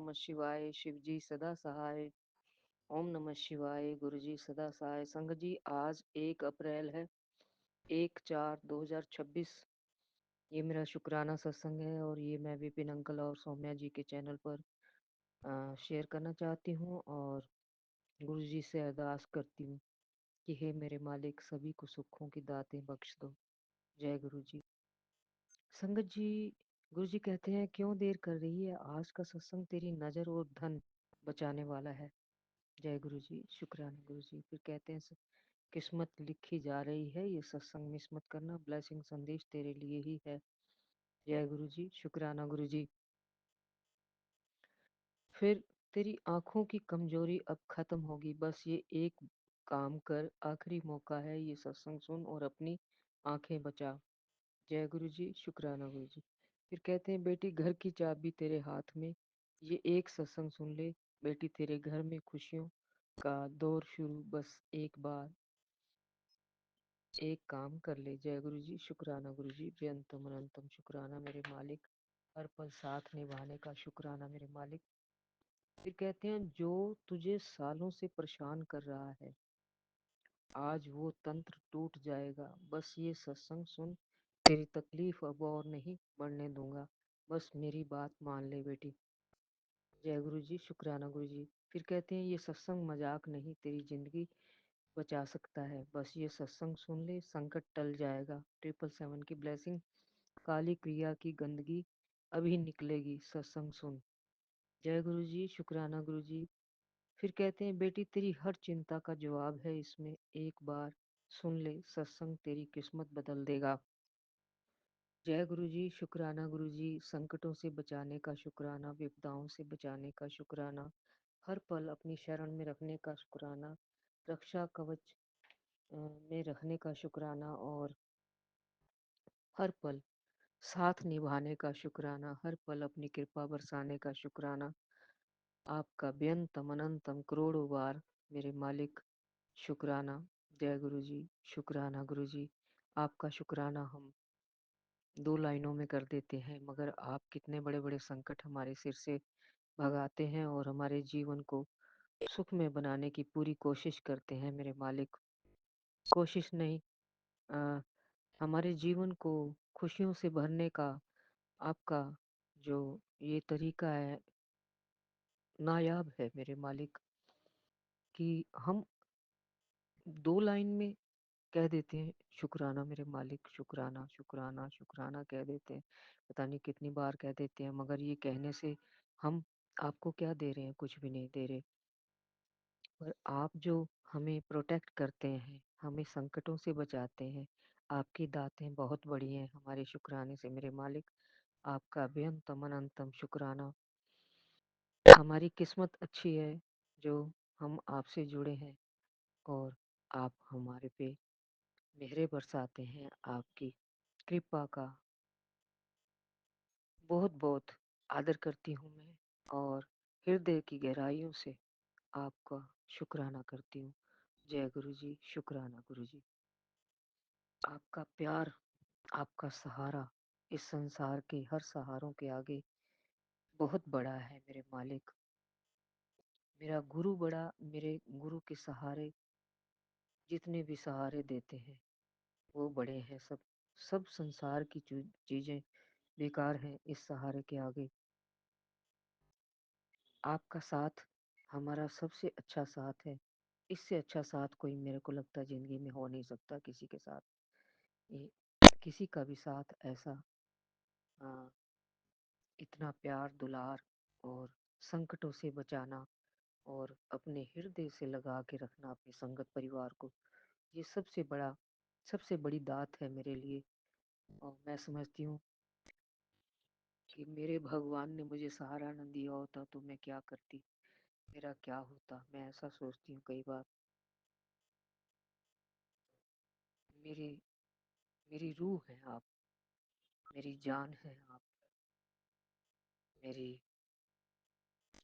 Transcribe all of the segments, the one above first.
नमः शिवाय, शिव जी सदा सहाय। ओम नमः शिवाय, गुरु जी सदा सहाय। संग जी, आज 1 अप्रैल है, 1/4/2026। ये मेरा शुक्राना सत्संग है और ये मैं विपिन अंकल और सौम्या जी के चैनल पर शेयर करना चाहती हूँ और गुरु जी से अरदास करती हूँ कि हे मेरे मालिक, सभी को सुखों की दातें बख्श दो। जय गुरु जी। संगत जी, गुरु जी कहते हैं, क्यों देर कर रही है? आज का सत्संग तेरी नजर और धन बचाने वाला है। जय गुरु जी, शुक्राना गुरु जी। फिर कहते हैं, किस्मत लिखी जा रही है, ये सत्संग मिस मत करना, ब्लेसिंग संदेश तेरे लिए ही है। जय गुरु जी, शुक्राना गुरु जी। फिर तेरी आंखों की कमजोरी अब खत्म होगी, बस ये एक काम कर, आखिरी मौका है, ये सत्संग सुन और अपनी आंखें बचा। जय गुरु जी, शुक्राना गुरु जी। फिर कहते हैं, बेटी घर की चाबी तेरे हाथ में, ये एक सत्संग सुन ले बेटी, तेरे घर में खुशियों का दौर शुरू, बस एक बार एक काम कर ले। जय गुरु जी, शुक्राना गुरु जी, बेअंतम अनंतम शुक्राना मेरे मालिक, हर पल साथ निभाने का शुक्राना मेरे मालिक। फिर कहते हैं, जो तुझे सालों से परेशान कर रहा है, आज वो तंत्र टूट जाएगा, बस ये सत्संग सुन, तेरी तकलीफ अब और नहीं बढ़ने दूंगा, बस मेरी बात मान ले बेटी। जय गुरु जी, शुक्राना गुरु जी। फिर कहते हैं, ये सत्संग मजाक नहीं, तेरी जिंदगी बचा सकता है, बस ये सत्संग सुन ले, संकट टल जाएगा। 777 की ब्लेसिंग, काली क्रिया की गंदगी अभी निकलेगी, सत्संग सुन। जय गुरु जी, शुक्राना गुरु जी। फिर कहते हैं, बेटी तेरी हर चिंता का जवाब है इसमें, एक बार सुन ले, सत्संग तेरी किस्मत बदल देगा। जय गुरु जी, शुक्राना गुरु जी। संकटों से बचाने का शुक्राना, विपदाओं से बचाने का शुक्राना, हर पल अपनी शरण में रखने का शुक्राना, रक्षा कवच में रखने का शुक्राना और हर पल साथ निभाने का शुक्राना, हर पल अपनी कृपा बरसाने का शुक्राना। आपका बेअंतम अनंतम करोड़ों बार मेरे मालिक, शुक्राना। जय गुरु जी, शुक्राना गुरु जी। आपका शुक्राना हम 2 लाइनों में कर देते हैं, मगर आप कितने बड़े बड़े संकट हमारे सिर से भगाते हैं और हमारे जीवन को सुख में बनाने की पूरी कोशिश करते हैं मेरे मालिक। कोशिश नहीं, अ, हमारे जीवन को खुशियों से भरने का आपका जो ये तरीका है, नायाब है मेरे मालिक, कि हम 2 लाइन में कह देते हैं शुक्राना मेरे मालिक, शुक्राना शुक्राना शुक्राना कह देते हैं। पता नहीं कितनी बार कह देते हैं, मगर ये कहने से हम आपको क्या दे रहे हैं? कुछ भी नहीं दे रहे। पर आप जो हमें प्रोटेक्ट करते हैं, हमें संकटों से बचाते हैं, आपकी दातें बहुत बड़ी हैं हमारे शुक्राने से मेरे मालिक। आपका बेअंतम अनंतम शुक्राना। हमारी किस्मत अच्छी है जो हम आपसे जुड़े हैं और आप हमारे पे मेहरे बरसाते हैं। आपकी कृपा का बहुत बहुत आदर करती हूँ मैं और हृदय की गहराइयों से आपका शुक्राना करती हूँ। जय गुरु जी, शुक्राना गुरु जी। आपका प्यार, आपका सहारा इस संसार के हर सहारों के आगे बहुत बड़ा है मेरे मालिक। मेरा गुरु बड़ा, मेरे गुरु के सहारे जितने भी सहारे देते हैं वो बड़े हैं। सब सब संसार की चीजें बेकार हैं इस सहारे के आगे। आपका साथ हमारा सबसे अच्छा साथ है। इससे अच्छा साथ कोई मेरे को लगता है जिंदगी में हो नहीं सकता किसी के साथ। ये किसी का भी साथ ऐसा आ, इतना प्यार दुलार और संकटों से बचाना और अपने हृदय से लगा के रखना अपने संगत परिवार को, ये सबसे बड़ी दात है मेरे लिए। और मैं समझती हूँ कि मेरे भगवान ने मुझे सहारा न दिया होता तो मैं क्या करती, मेरा क्या होता। मैं ऐसा सोचती हूँ कई बार। मेरी मेरी रूह है आप, मेरी जान है आप, मेरी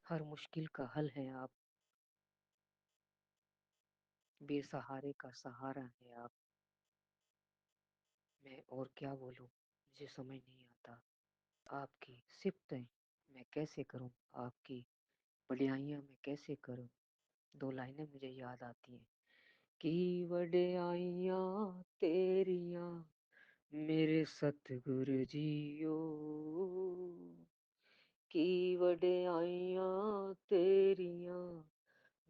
हर मुश्किल का हल है आप, बेसहारे का सहारा है आप। मैं और क्या बोलूं, मुझे समझ नहीं आता। आपकी सिफतें मैं कैसे करूं आपकी बढ़ाइयाँ मैं कैसे करूं। दो लाइनें मुझे याद आती हैं कि वड्याइयाँ तेरियां मेरे सतगुरु जीओ, की वड्याइयाँ तेरियां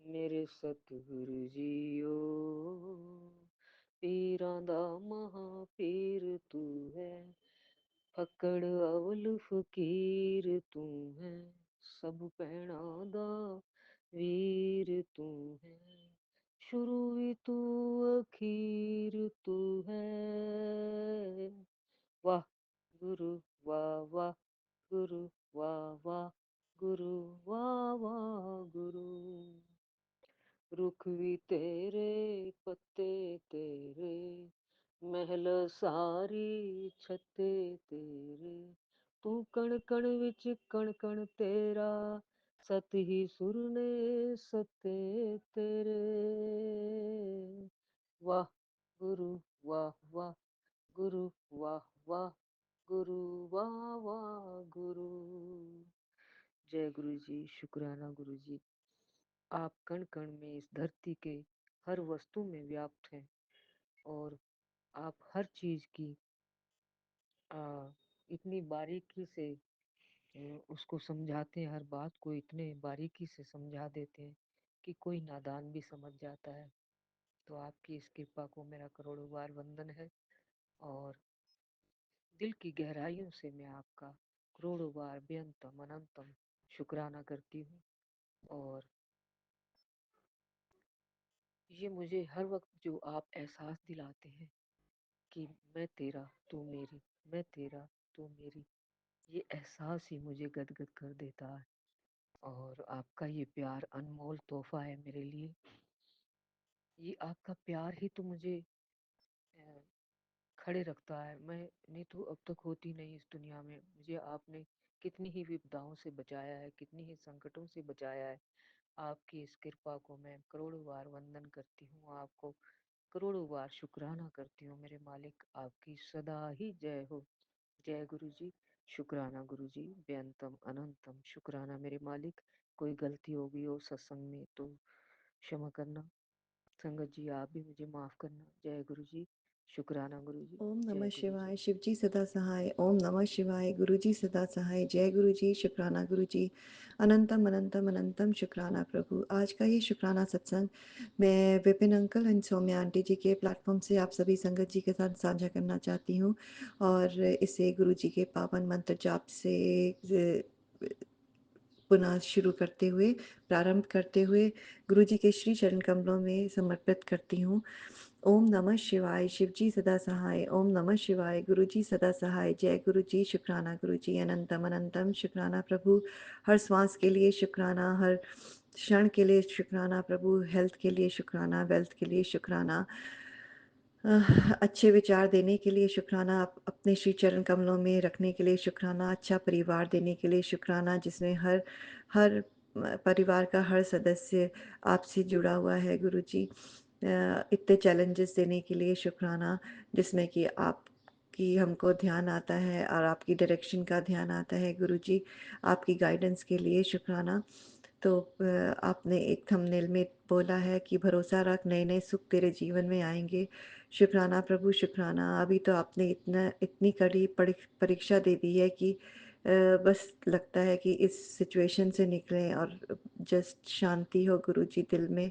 मेरे सतगुरु जीओ। पीरां दा महापीर तू है, फकड़ अवल फकीर तू है, सब भैणां दा वीर तू है, शुरू भी तू अखीर तू है। वाह गुरु वाह वाह गुरु वाह वाह गुरु वाह वाह गुरु। रुख भी तेरे पत्ते तेरे, महल सारी छते तेरे, तू कण कण विच कण कण तेरा, सत ही सुर ने सते तेरे। वाह गुरु वाह वाह गुरु वाह वाह गुरु वाह वाह गुरु। जय गुरु जी, शुक्राना गुरु जी। आप कण कण में इस धरती के हर वस्तु में व्याप्त हैं और आप हर चीज की आ, इतनी बारीकी से उसको समझाते हैं, हर बात को इतने बारीकी से समझा देते हैं कि कोई नादान भी समझ जाता है। तो आपकी इस कृपा को मेरा करोड़ों बार वंदन है और दिल की गहराइयों से मैं आपका करोड़ों बार बेअंतम अनंतम शुक्राना करती हूँ। और ये मुझे हर वक्त जो आप एहसास दिलाते हैं कि मैं तेरा तू मेरी, मैं तेरा तू मेरी, ये एहसास ही मुझे गदगद कर देता है। और आपका ये प्यार अनमोल तोहफा है मेरे लिए। ये आपका प्यार ही तो मुझे अ, खड़े रखता है। मैं नहीं तो अब तक होती नहीं इस दुनिया में। मुझे आपने कितनी ही विपदाओं से बचाया है, कितनी ही संकटों से बचाया है। आपकी इस कृपा को मैं करोड़ों बार वंदन करती हूँ, आपको करोड़ों बार शुक्राना करती हूँ मेरे मालिक। आपकी सदा ही जय हो। जय गुरु जी, शुक्राना गुरु जी, बेअंतम अनंतम शुक्राना मेरे मालिक। कोई गलती हो गई हो सत्संग में तो क्षमा करना। संगत जी आप भी मुझे माफ करना। जय गुरु जी, शुक्राना गुरु जी, ओम नमः जय गुरु जी। शिवाय। शिवजी सदा सहाय। ओम नमः शिवाय। गुरुजी सदा सहाय। जय गुरुजी, शुक्राना गुरुजी। अनंतम अनंतम अनंतम शुक्राना प्रभु। आज का ये शुक्राना सत्संग मैं Vipin uncle and Saumya aunty ji के प्लेटफॉर्म से आप सभी संगत जी के साथ साझा करना चाहती हूँ और इसे गुरुजी के पावन मंत्र जाप से पुनः शुरू करते हुए, प्रारंभ करते हुए गुरुजी के श्री चरण कमलों में समर्पित करती हूँ। ओम नमः शिवाय। शिवजी सदा सहाय। ओम नमः शिवाय। गुरुजी सदा सहाय। जय गुरुजी, शुक्राना गुरुजी। अनंतम अनंतम शुक्राना प्रभु। हर श्वास के लिए शुक्राना, हर क्षण के लिए शुक्राना प्रभु। हेल्थ के लिए शुक्राना, वेल्थ के लिए शुक्राना, अच्छे विचार देने के लिए शुक्राना, अपने श्री चरण कमलों में रखने के लिए शुक्राना, अच्छा परिवार देने के लिए शुक्राना जिसमें हर हर परिवार का हर सदस्य आपसे जुड़ा हुआ है गुरुजी। इतने चैलेंजेस देने के लिए शुक्राना जिसमें कि आप कि हमको ध्यान आता है और आपकी डायरेक्शन का ध्यान आता है गुरुजी। आपकी गाइडेंस के लिए शुक्राना। तो आपने एक थंबनेल में बोला है कि भरोसा रख, नए नए सुख तेरे जीवन में आएंगे। शुक्राना प्रभु, शुक्राना। अभी तो आपने इतनी कड़ी परीक्षा दे दी है कि बस लगता है कि इस सिचुएशन से निकलें और जस्ट शांति हो गुरुजी दिल में।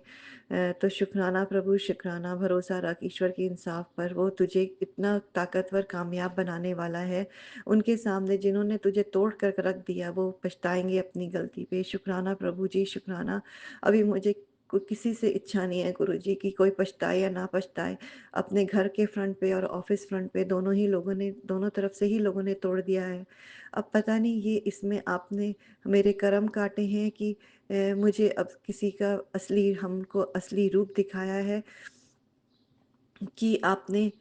तो शुक्राना प्रभु, शुक्राना। भरोसा रख ईश्वर के इंसाफ पर, वो तुझे इतना ताकतवर कामयाब बनाने वाला है। उनके सामने जिन्होंने तुझे तोड़ कर रख दिया वो पछताएंगे अपनी गलती पे। शुक्राना प्रभु जी, शुक्राना। अभी मुझे किसी से इच्छा नहीं है गुरुजी कि कोई पछताए या ना पछताए। अपने घर के फ्रंट पे और ऑफिस फ्रंट पे दोनों ही लोगों ने, दोनों तरफ से ही लोगों ने तोड़ दिया है। अब पता नहीं ये इसमें आपने मेरे कर्म काटे हैं कि मुझे अब किसी का असली, हमको असली रूप दिखाया है कि आपने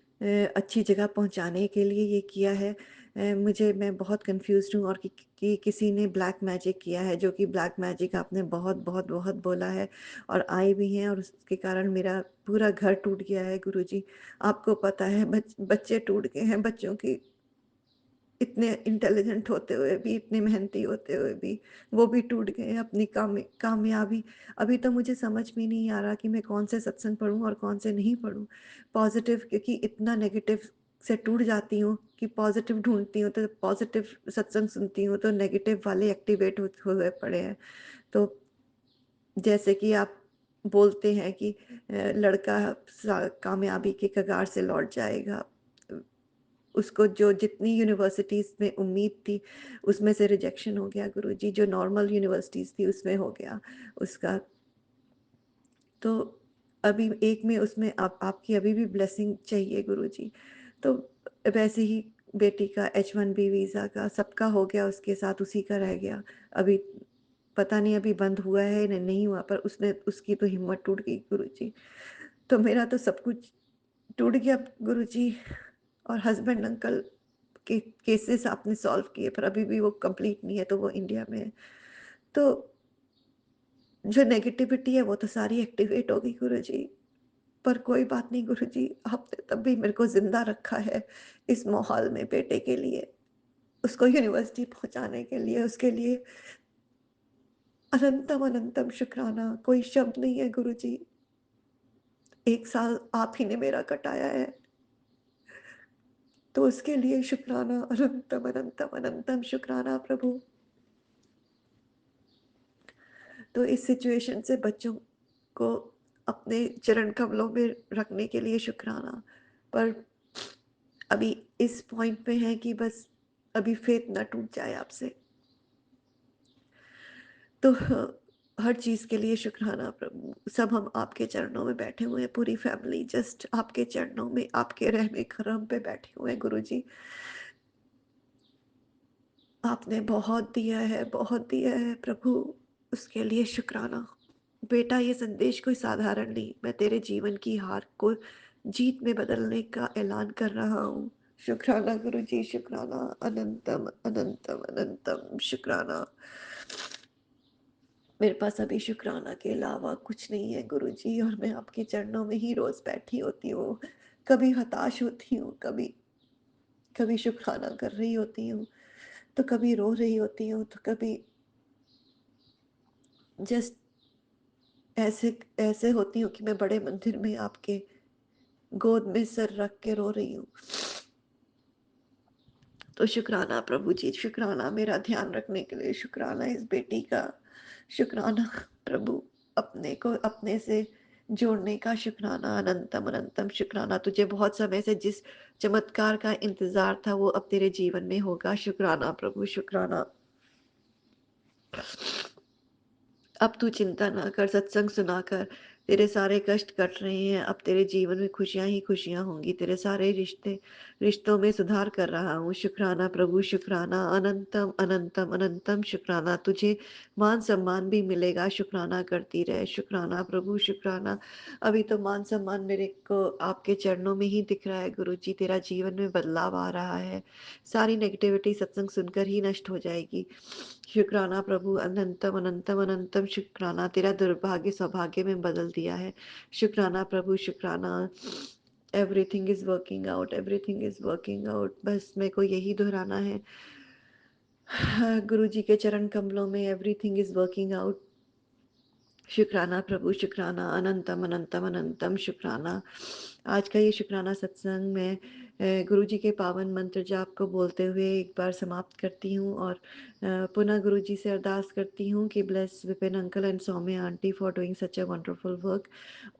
अच्छी जगह पहुंचाने के लिए ये किया है। मैं बहुत कंफ्यूज्ड हूँ और कि किसी ने ब्लैक मैजिक किया है, जो कि ब्लैक मैजिक आपने बहुत बहुत बहुत बोला है और आए भी हैं, और उसके कारण मेरा पूरा घर टूट गया है गुरुजी। आपको पता है बच्चे टूट गए हैं, बच्चों की इतने इंटेलिजेंट होते हुए भी, इतने मेहनती होते हुए भी, वो भी टूट गए अपनी कामयाबी। अभी तो मुझे समझ में नहीं आ रहा कि मैं कौन से सत्संग पढ़ूँ और कौन से नहीं पढ़ूँ। पॉज़िटिव, क्योंकि इतना नेगेटिव से टूट जाती हूँ कि पॉज़िटिव ढूँढती हूँ, तो पॉज़िटिव सत्संग सुनती हूँ, तो नेगेटिव वाले एक्टिवेट हुए पड़े हैं। तो जैसे कि आप बोलते हैं कि लड़का कामयाबी के कगार से लौट जाएगा। उसको जो जितनी यूनिवर्सिटीज़ में उम्मीद थी, उसमें से रिजेक्शन हो गया गुरुजी, जो नॉर्मल यूनिवर्सिटीज़ थी उसमें हो गया उसका। तो अभी एक में उसमें आपकी अभी भी ब्लेसिंग चाहिए गुरुजी। तो वैसे ही बेटी का H1B वीज़ा का सबका हो गया उसके साथ, उसी का रह गया। अभी पता नहीं अभी बंद हुआ है या नहीं हुआ, पर उसकी तो हिम्मत टूट गई गुरुजी। तो मेरा तो सब कुछ टूट गया गुरुजी। और हस्बैंड अंकल के केसेस आपने सॉल्व किए, पर अभी भी वो कंप्लीट नहीं है, तो वो इंडिया में है। तो जो नेगेटिविटी है वो तो सारी एक्टिवेट हो गई गुरुजी। पर कोई बात नहीं गुरुजी, आपने तब भी मेरे को ज़िंदा रखा है इस माहौल में बेटे के लिए, उसको यूनिवर्सिटी पहुँचाने के लिए, उसके लिए अनंतम अनंतम शुक्राना, कोई शब्द नहीं है गुरुजी। 1 साल आप ही ने मेरा कटाया है, तो उसके लिए शुक्राना, अनंतम अनंतम अनंतम शुक्राना प्रभु। तो इस सिचुएशन से बच्चों को अपने चरण कमलों में रखने के लिए शुक्राना। पर अभी इस पॉइंट पे है कि बस अभी फेथ ना टूट जाए आपसे। तो हर चीज़ के लिए शुक्राना प्रभु। सब हम आपके चरणों में बैठे हुए हैं, पूरी फैमिली जस्ट आपके चरणों में, आपके रहमे करम पे बैठे हुए हैं गुरुजी। आपने बहुत दिया है प्रभु, उसके लिए शुक्राना। बेटा, ये संदेश कोई साधारण नहीं, मैं तेरे जीवन की हार को जीत में बदलने का ऐलान कर रहा हूँ। शुक्राना गुरुजी, शुक्राना, अनंतम अनंतम अनंतम शुक्राना। मेरे पास अभी शुक्राना के अलावा कुछ नहीं है गुरुजी, और मैं आपके चरणों में ही रोज बैठी होती हूँ। कभी हताश होती हूँ, कभी कभी शुक्राना कर रही होती हूँ, तो कभी रो रही होती हूँ, तो कभी जस्ट ऐसे ऐसे होती हूँ कि मैं बड़े मंदिर में आपके गोद में सर रख के रो रही हूँ। तो शुक्राना प्रभु जी, शुक्राना मेरा ध्यान रखने के लिए, शुक्राना इस बेटी का, शुक्राना प्रभु अपने को अपने से जोड़ने का, शुक्राना, अनंतम अनंतम शुक्राना। तुझे बहुत समय से जिस चमत्कार का इंतजार था वो अब तेरे जीवन में होगा। शुक्राना प्रभु, शुक्राना। अब तू चिंता ना कर, सत्संग सुनाकर तेरे सारे कष्ट कट रहे हैं। अब तेरे जीवन में खुशियां ही खुशियां होंगी। तेरे सारे रिश्तों में सुधार कर रहा हूँ। शुक्राना प्रभु, शुक्राना, अनंतम अनंतम अनंतम शुक्राना। तुझे मान सम्मान भी मिलेगा, शुक्राना करती रहे। शुक्राना प्रभु, शुक्राना। अभी तो मान सम्मान मेरे को आपके चरणों में ही दिख रहा है गुरु जी। तेरा जीवन में बदलाव आ रहा है, सारी नेगेटिविटी सत्संग सुनकर ही नष्ट हो जाएगी। शुक्राना प्रभु, अनंतम अनंतम अनंतम शुक्राना। तेरा दुर्भाग्य सौभाग्य में बदल दिया है। शुक्राना प्रभु, शुक्राना। Everything is working out, everything is working out. बस मेरे को यही दोहराना है गुरु जी के चरण कमलों में, एवरीथिंग इज वर्किंग आउट। शुक्राना प्रभु, शुक्राना, अनंतम अनंतम अनंतम शुक्राना। आज का ये शुक्राना सत्संग में गुरु जी के पावन मंत्र जाप को बोलते हुए एक बार समाप्त करती हूँ, और पुनः गुरु जी से अरदास करती हूँ कि bless Vipin uncle and Saumya aunty for doing such a wonderful work.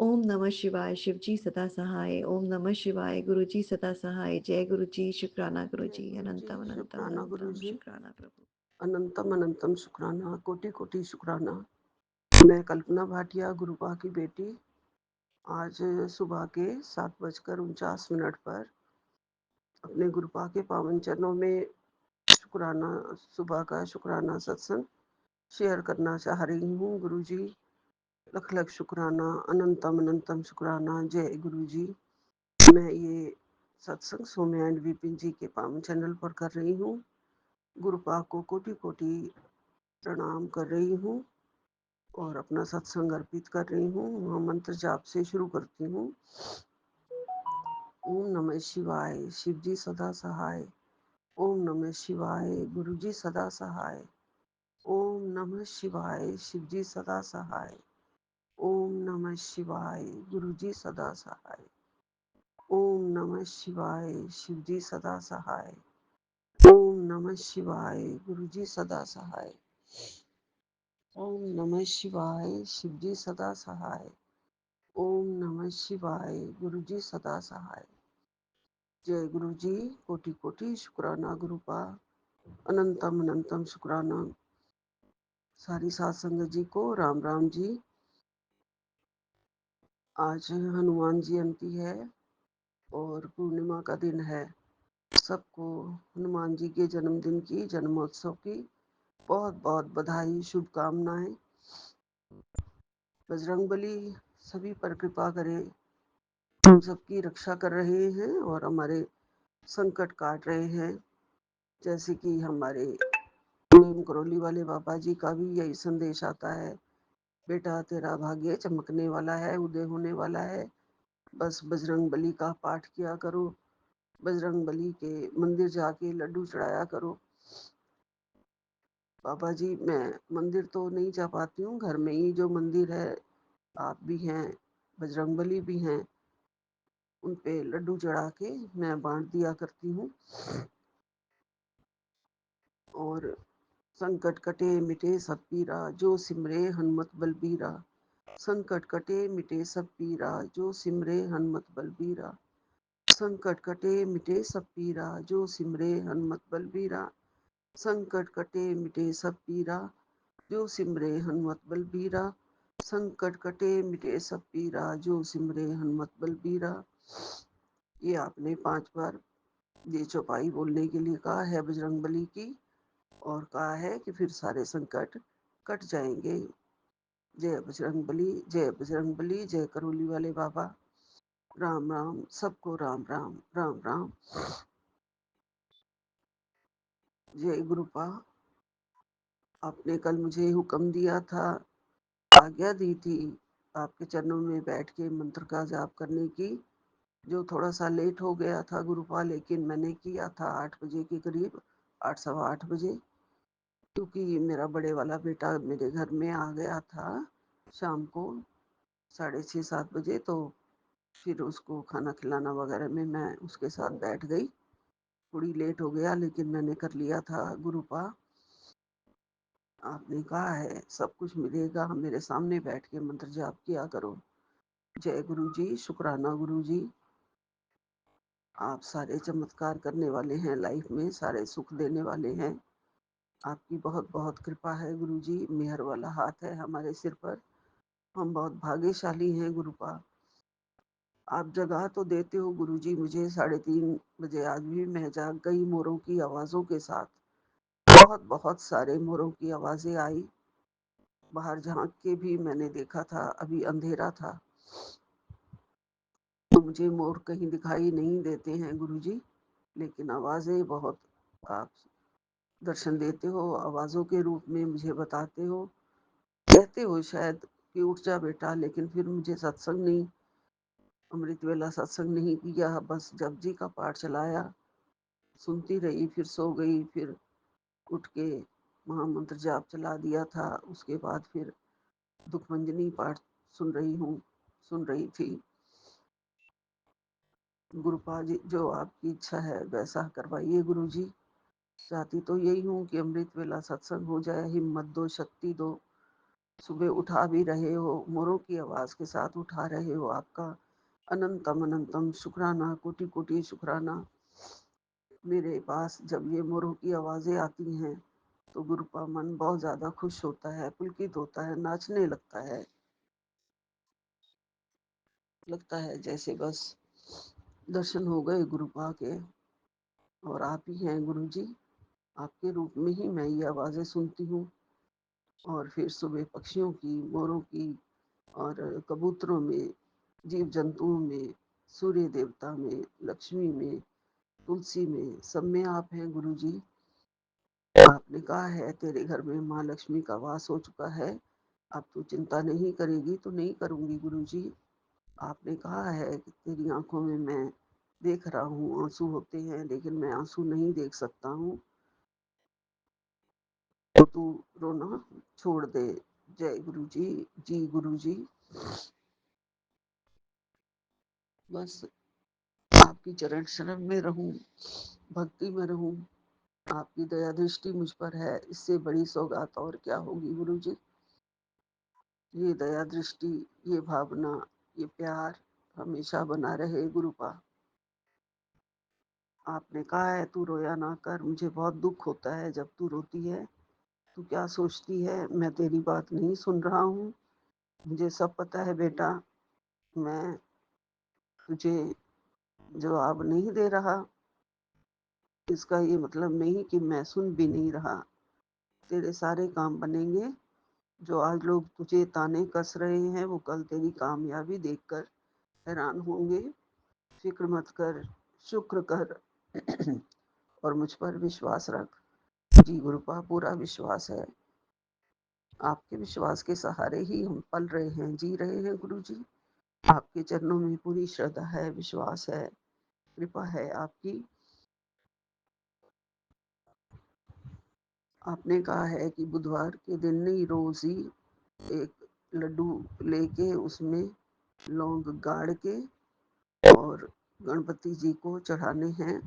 ओम नमः शिवाय, शिव जी सदा सहाय। ओम नमः शिवाय, गुरु जी सदा सहाय। जय गुरु जी, शुक्राना गुरु जय जी, गुरु जी, अनंतम अनंतम शुक्राना गुरु अनंतम जी, शुक्राना प्रभु। अनंतम अनंतम शुक्राना, कोटि कोटि शुक्राना। मैं कल्पना भाटिया, गुरुपा की बेटी, आज सुबह के 7:49 पर अपने गुरुपा के पावन चरणों में शुक्राना, सुबह का शुक्राना सत्संग शेयर करना चाह रही हूँ। गुरु जी, लख लख शुक्राना, अनंतम अनंतम शुक्राना। जय गुरु जी। मैं ये सत्संग सौम्या एंड विपिन जी के पावन चैनल पर कर रही हूँ। गुरुपा को कोटि कोटि प्रणाम कर रही हूँ और अपना सत्संग अर्पित कर रही हूँ। महामंत्र जाप से शुरू करती हूँ। ओम नमः शिवाय, शिव जी सदा सहाय। ओम नमः शिवाय, गुरुजी सदा सहाय। ओम नमः शिवाय, शिवजी सदा सहाय। ओम नमः शिवाय, गुरुजी सदा सहाय। ओम नमः शिवाय, शिवजी सदा सहाय। ओम नमः शिवाय, गुरुजी सदा सहाय। ओम नमः शिवाय, शिवजी सदा सहाय। ओम नमः शिवाय, गुरुजी सदा सहाय। जय गुरुजी, कोटि कोटि शुक्राना गुरुपा, अनंतम अनंतम शुक्राना। सारी सात संगत जी को राम राम जी। आज हनुमान जयंती है और पूर्णिमा का दिन है। सबको हनुमान जी के जन्मदिन की, जन्मोत्सव की बहुत बहुत बधाई, शुभकामनाएं। बजरंगबली सभी पर कृपा करे, हम सबकी रक्षा कर रहे हैं और हमारे संकट काट रहे हैं। जैसे कि हमारे नीम करौली वाले बाबा जी का भी यही संदेश आता है, बेटा तेरा भाग्य चमकने वाला है, उदय होने वाला है, बस बजरंग बली का पाठ किया करो, बजरंग बली के मंदिर जाके लड्डू चढ़ाया करो। बाबा जी मैं मंदिर तो नहीं जा पाती हूँ, घर में ही जो मंदिर है, आप भी हैं, बजरंग बली भी हैं, उन पे लड्डू चढ़ा के मैं बांट दिया करती हूँ। और संकट कटे मिटे सब पीरा, जो सिमरे हनुमत बलबीरा। संकट कटे मिटे सब पीरा, जो सिमरे हनुमत बलबीरा। संकट कटे मिटे सब पीरा, जो सिमरे हनुमत बलबीरा। संकट कटे मिटे सब पीरा, जो सिमरे हनुमत बलबीरा। संकट कटे मिटे सब पीरा, जो सिमरे हनुमत बलबीरा। ये आपने 5 बार ये चौपाई बोलने के लिए कहा है बजरंगबली की, और कहा है कि फिर सारे संकट कट जाएंगे। जय बजरंगबली, जय बजरंगबली, जय करौली वाले बाबा। राम राम, सबको राम राम, राम राम। जय गुरुपा, आपने कल मुझे हुक्म दिया था, आज्ञा दी थी आपके चरणों में बैठ के मंत्र का जाप करने की, जो थोड़ा सा लेट हो गया था गुरुपा, लेकिन मैंने किया था 8 बजे के करीब, 8 सवा 8 बजे, क्योंकि मेरा बड़े वाला बेटा मेरे घर में आ गया था शाम को 6:30-7 बजे। तो फिर उसको खाना खिलाना वगैरह में मैं उसके साथ बैठ गई। थोड़ी लेट हो गया, लेकिन मैंने कर लिया था गुरुपा। आपने कहा है सब कुछ मिलेगा, मेरे सामने बैठ के मंत्र जाप किया करो। जय गुरु जी, शुक्राना गुरु जी। आप सारे चमत्कार करने वाले हैं, लाइफ में सारे सुख देने वाले हैं। आपकी बहुत बहुत कृपा है गुरु जी, मेहर वाला हाथ है हमारे सिर पर। हम बहुत भाग्यशाली हैं गुरुपा। आप जगह तो देते हो गुरु जी मुझे, 3:30 बजे आज भी मैं जाग गई मोरों की आवाज़ों के साथ। बहुत बहुत सारे मोरों की आवाज़ें आई। बाहर झांक के भी मैंने देखा था, अभी अंधेरा था, तो मुझे मोर कहीं दिखाई नहीं देते हैं गुरुजी, लेकिन आवाज़ें बहुत, आप दर्शन देते हो, आवाज़ों के रूप में मुझे बताते हो, कहते हो शायद कि उठ जा बेटा, लेकिन फिर मुझे सत्संग नहीं, अमृत वेला सत्संग नहीं किया, बस जपजी का पाठ चलाया, सुनती रही, फिर सो गई, फिर उठ के महामंत्र जाप चला दिया था। उसके बाद फिर दुखमंजनी पाठ सुन रही हूँ, सुन रही थी। गुरुपा जी, जो आपकी इच्छा है वैसा करवाइए गुरु जी। चाहती तो यही हूँ कि अमृत वेला सत्संग हो जाए, हिम्मत दो, शक्ति दो। सुबह उठा भी रहे हो, मोरों की आवाज़ के साथ उठा रहे हो, आपका अनंतम अनंतम शुक्राना, कोटि कोटि शुक्राना। मेरे पास जब ये मोरों की आवाज़ें आती हैं तो गुरुपा मन बहुत ज़्यादा खुश होता है, पुलकित होता है, नाचने लगता है। लगता है जैसे बस दर्शन हो गए गुरुपा के, और आप ही हैं गुरु जी। आपके रूप में ही मैं ये आवाज़ें सुनती हूँ। और फिर सुबह पक्षियों की, मोरों की, और कबूतरों में, जीव जंतुओं में, सूर्य देवता में, लक्ष्मी में, तुलसी में, सब में आप हैं गुरु जी। आपने कहा है तेरे घर में माँ लक्ष्मी का वास हो चुका है, अब तू चिंता नहीं करेगी तो नहीं करूँगी गुरु जी। आपने कहा है कि तेरी आंखों में मैं देख रहा हूँ आंसू होते हैं, लेकिन मैं आंसू नहीं देख सकता हूँ, तो तू रोना छोड़ दे। जय गुरु जी। जी गुरु जी। बस आपकी चरण शरण में रहूं, भक्ति में रहूं। आपकी दया दृष्टि मुझ पर है, इससे बड़ी सौगात और क्या होगी गुरु जी। ये दया दृष्टि, ये भावना, ये प्यार हमेशा बना रहे गुरुपा। आपने कहा है तू रोया ना कर, मुझे बहुत दुख होता है जब तू रोती है। तू क्या सोचती है, मैं तेरी बात नहीं सुन रहा हूँ। मुझे सब पता है बेटा, मैं तुझे जवाब नहीं दे रहा, इसका ये मतलब नहीं कि मैं सुन भी नहीं रहा। तेरे सारे काम बनेंगे। जो आज लोग तुझे ताने कस रहे हैं, वो कल तेरी कामयाबी देखकर हैरान होंगे। फिक्र मत कर, शुक्र कर और मुझ पर विश्वास रख। जी गुरुपा, पूरा विश्वास है। आपके विश्वास के सहारे ही हम पल रहे हैं, जी रहे हैं गुरु जी। आपके चरणों में पूरी श्रद्धा है, विश्वास है, कृपा है आपकी। आपने कहा है कि बुधवार के दिन नहीं, रोज ही एक लड्डू लेके उसमें लौंग गाड़ के और गणपति जी को चढ़ाने हैं।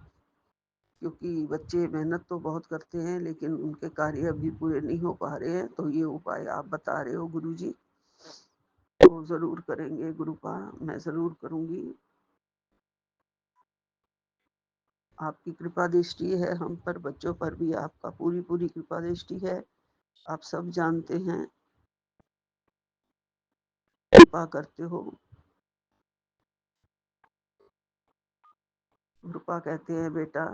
क्योंकि बच्चे मेहनत तो बहुत करते हैं, लेकिन उनके कार्य अभी पूरे नहीं हो पा रहे हैं, तो ये उपाय आप बता रहे हो गुरु जी, तो जरूर करेंगे गुरुपा, मैं जरूर करूंगी। आपकी कृपा दृष्टि है हम पर, बच्चों पर भी आपका पूरी पूरी कृपा दृष्टि है। आप सब जानते हैं, कृपा करते हो। कृपा कहते हैं बेटा,